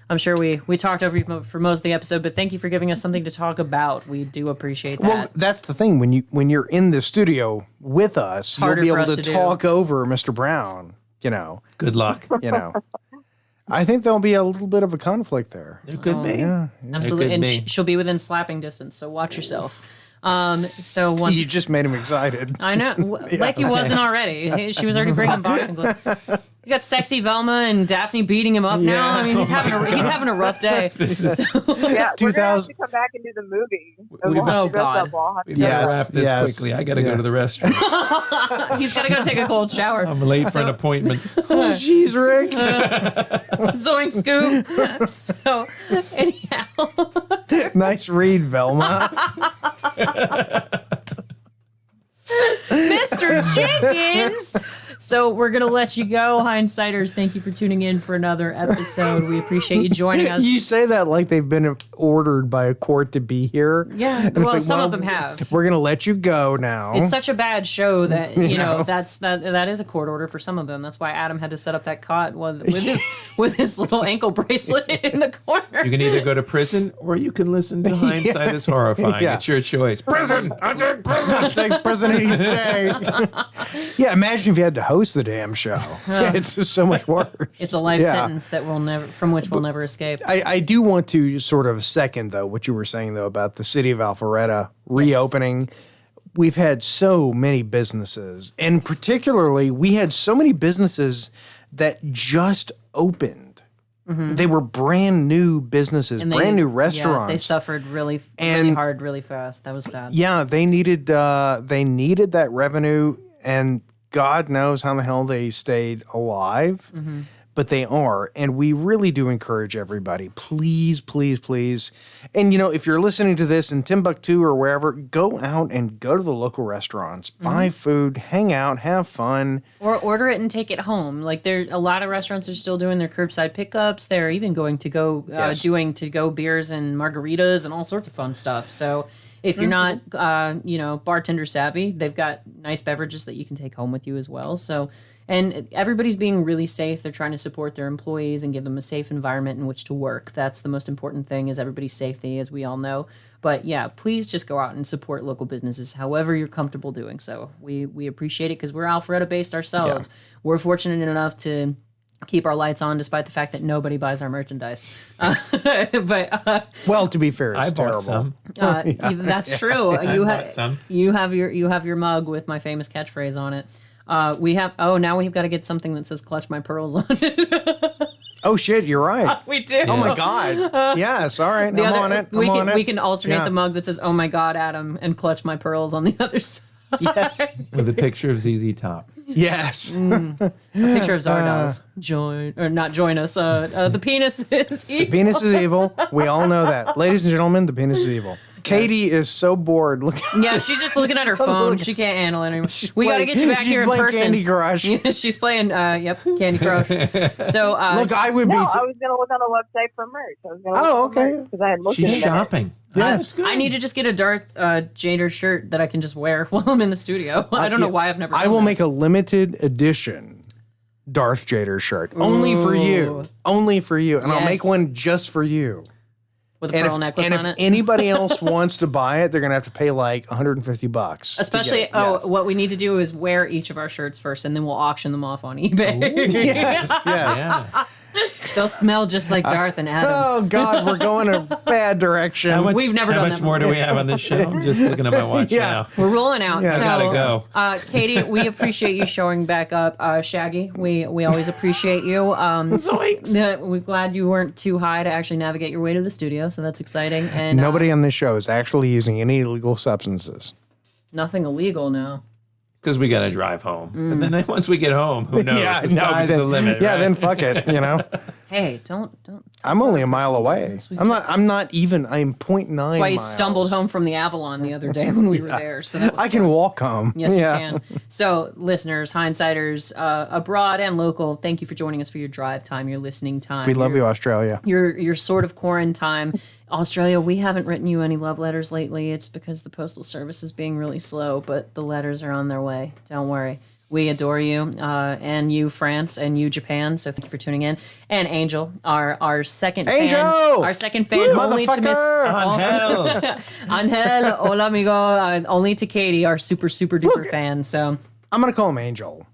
S3: I'm sure we talked over you for most of the episode, but thank you for giving us something to talk about. We do appreciate that.
S2: Well, that's the thing. When you're in the studio with us, you'll
S3: harder
S2: be
S3: for
S2: able
S3: us
S2: to
S3: to do.
S2: talk over Mr. Brown.
S4: Good luck.
S2: I think there'll be a little bit of a conflict there.
S4: There could be.
S3: Absolutely,
S4: could
S3: and
S4: be.
S3: she'll be within slapping distance, so watch yourself. So once
S2: You just made him excited.
S3: I know, like he wasn't already. She was already bringing boxing gloves. You got sexy Velma and Daphne beating him up now. I mean, he's having a rough day.
S5: Yeah, we're gonna have
S2: 2000
S5: to come back and do the movie.
S3: Oh, God.
S4: We gotta wrap this
S2: Yes.
S4: quickly. I gotta go to the restroom.
S3: He's got to go take a cold shower.
S4: I'm late for an appointment.
S2: Oh, jeez, Rick.
S3: Zoink scoop. So anyhow,
S2: Nice read, Velma.
S3: Mr. Jenkins. So we're gonna let you go, Hindsighters. Thank you for tuning in for another episode. We appreciate you joining us.
S2: You say that like they've been ordered by a court to be here.
S3: Yeah,
S2: And it's
S3: well,
S2: like,
S3: some of them have.
S2: We're gonna let you go now.
S3: It's such a bad show that you know that is a court order for some of them. That's why Adam had to set up that cot with his little ankle bracelet in the corner.
S4: You can either go to prison or you can listen to Hindsight is Horrifying.
S2: Yeah.
S4: It's your choice. Prison! I take prison!
S2: It's like President any day. Yeah, imagine if you had to host the damn show. It's just so much worse.
S3: It's a life
S2: Yeah.
S3: sentence that from which we'll never escape.
S2: I do want to sort of second, though, what you were saying, though, about the city of Alpharetta reopening. We've had so many businesses, and particularly we had so many businesses that just opened. They were brand new businesses,
S3: And
S2: brand new
S3: Yeah,
S2: restaurants.
S3: they suffered really
S2: And-
S3: hard, really fast. That was sad.
S2: Yeah, they needed that revenue, and God knows how the hell they stayed alive. But they are, and we really do encourage everybody. Please, please, please. And if you're listening to this in Timbuktu or wherever, go out and go to the local restaurants, buy food, hang out, have fun.
S3: Or order it and take it home. Like a lot of restaurants are still doing their curbside pickups. They're even going to go doing to go beers and margaritas and all sorts of fun stuff. So if you're not bartender savvy, they've got nice beverages that you can take home with you as well. So. And everybody's being really safe. They're trying to support their employees and give them a safe environment in which to work. That's the most important thing, is everybody's safety, as we all know. But yeah, please just go out and support local businesses however you're comfortable doing so. We appreciate it because we're Alpharetta-based ourselves. We're fortunate enough to keep our lights on despite the fact that nobody buys our merchandise.
S2: Well, to be fair, it's
S4: I bought
S2: terrible.
S4: some.
S3: That's true.
S4: bought some.
S3: You have your mug with my famous catchphrase on it. Now we've got to get something that says "Clutch my pearls" on it.
S2: Oh shit, you're right.
S3: We do.
S2: Oh my God. Yes, all right. I'm on it.
S3: We can alternate
S2: Yeah.
S3: the mug that says "Oh my God, Adam" and "Clutch my pearls" on the other side.
S2: Yes.
S4: With a picture of ZZ Top.
S2: Yes.
S3: A picture of Zardoz. Join us. The penis is evil.
S2: Penis is evil. We all know that. Ladies and gentlemen, the penis is evil. Katie is so bored. Look.
S3: Yeah, she's just looking at her phone. She can't handle it anymore. We got to get you back here in
S2: playing
S3: person.
S2: Candy Crush.
S3: Yeah, she's playing. Candy Crush. So
S2: Look, I would be.
S5: No, I was going to look on the website for merch. Because I had looked
S4: She's
S5: in a minute.
S4: shopping.
S2: Yes.
S3: I need to just get a Darth Jader shirt that I can just wear while I'm in the studio. I don't know why I've never.
S2: I
S3: done
S2: will
S3: that.
S2: make a limited edition Darth Jader shirt. Only for you. Only for you. And I'll make
S3: Yes.
S2: one just for you.
S3: with a pearl necklace on
S2: if
S3: it.
S2: anybody else wants to buy it, they're going to have to pay like $150.
S3: Especially, what we need to do is wear each of our shirts first, and then we'll auction them off on eBay.
S2: Yes, yes.
S4: Yeah.
S3: They'll smell just like Darth and Adam.
S2: Oh God, we're going a bad direction.
S3: We've never
S4: How
S3: done
S4: much
S3: that
S4: more do
S3: before.
S4: we have on this show? I'm just looking at my watch
S2: Yeah.
S4: now.
S3: We're rolling out.
S2: Yeah.
S3: So,
S4: I gotta go.
S3: Katie, we appreciate you showing back up. Shaggy, we always appreciate you.
S4: Zoinks.
S3: We're glad you weren't too high to actually navigate your way to the studio, so that's exciting. And
S2: Nobody on this show is actually using any illegal substances.
S3: nothing illegal now.
S4: Because we got to drive home. And then once we get home, who knows?
S2: Yeah,
S4: the sky's
S2: then,
S4: the limit.
S2: Yeah,
S4: right?
S2: then fuck it.
S3: Hey, don't.
S2: I'm only a mile away.
S3: business.
S2: I'm 0.9
S3: That's why you
S2: miles.
S3: stumbled home from the Avalon the other day when we were there. So that was
S2: I can walk home.
S3: Yes,
S2: yeah.
S3: you can. So, listeners, hindsighters, abroad and local, thank you for joining us for your drive time, your listening time.
S2: We love you, Australia.
S3: Your sort of quarantine time. Australia, we haven't written you any love letters lately. It's because the postal service is being really slow, but the letters are on their way. Don't worry. We adore you, and you, France, and you, Japan. So thank you for tuning in. And Angel, our second
S2: Angel!
S3: fan, our second fan, only to Miss
S2: Motherfucker!
S3: Angel, hola amigo, only to Katie, our super duper fan. So,
S2: I'm gonna call him Angel.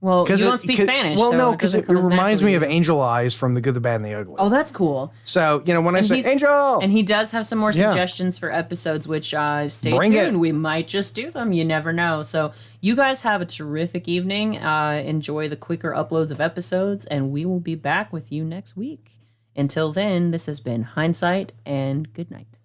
S3: well, you don't speak Spanish.
S2: Well,
S3: so
S2: no, because
S3: doesn't
S2: it
S3: come as
S2: reminds me of
S3: naturally.
S2: Angel Eyes from The Good, the Bad, and the Ugly.
S3: Oh, that's cool.
S2: So, when I
S3: And
S2: say
S3: he's-
S2: Angel,
S3: And he does have some more
S2: Yeah.
S3: suggestions for episodes, which stay
S2: Bring
S3: tuned.
S2: it.
S3: We might just do them. You never know. So you guys have a terrific evening. Enjoy the quicker uploads of episodes, and we will be back with you next week. Until then, this has been Hindsight, and good night.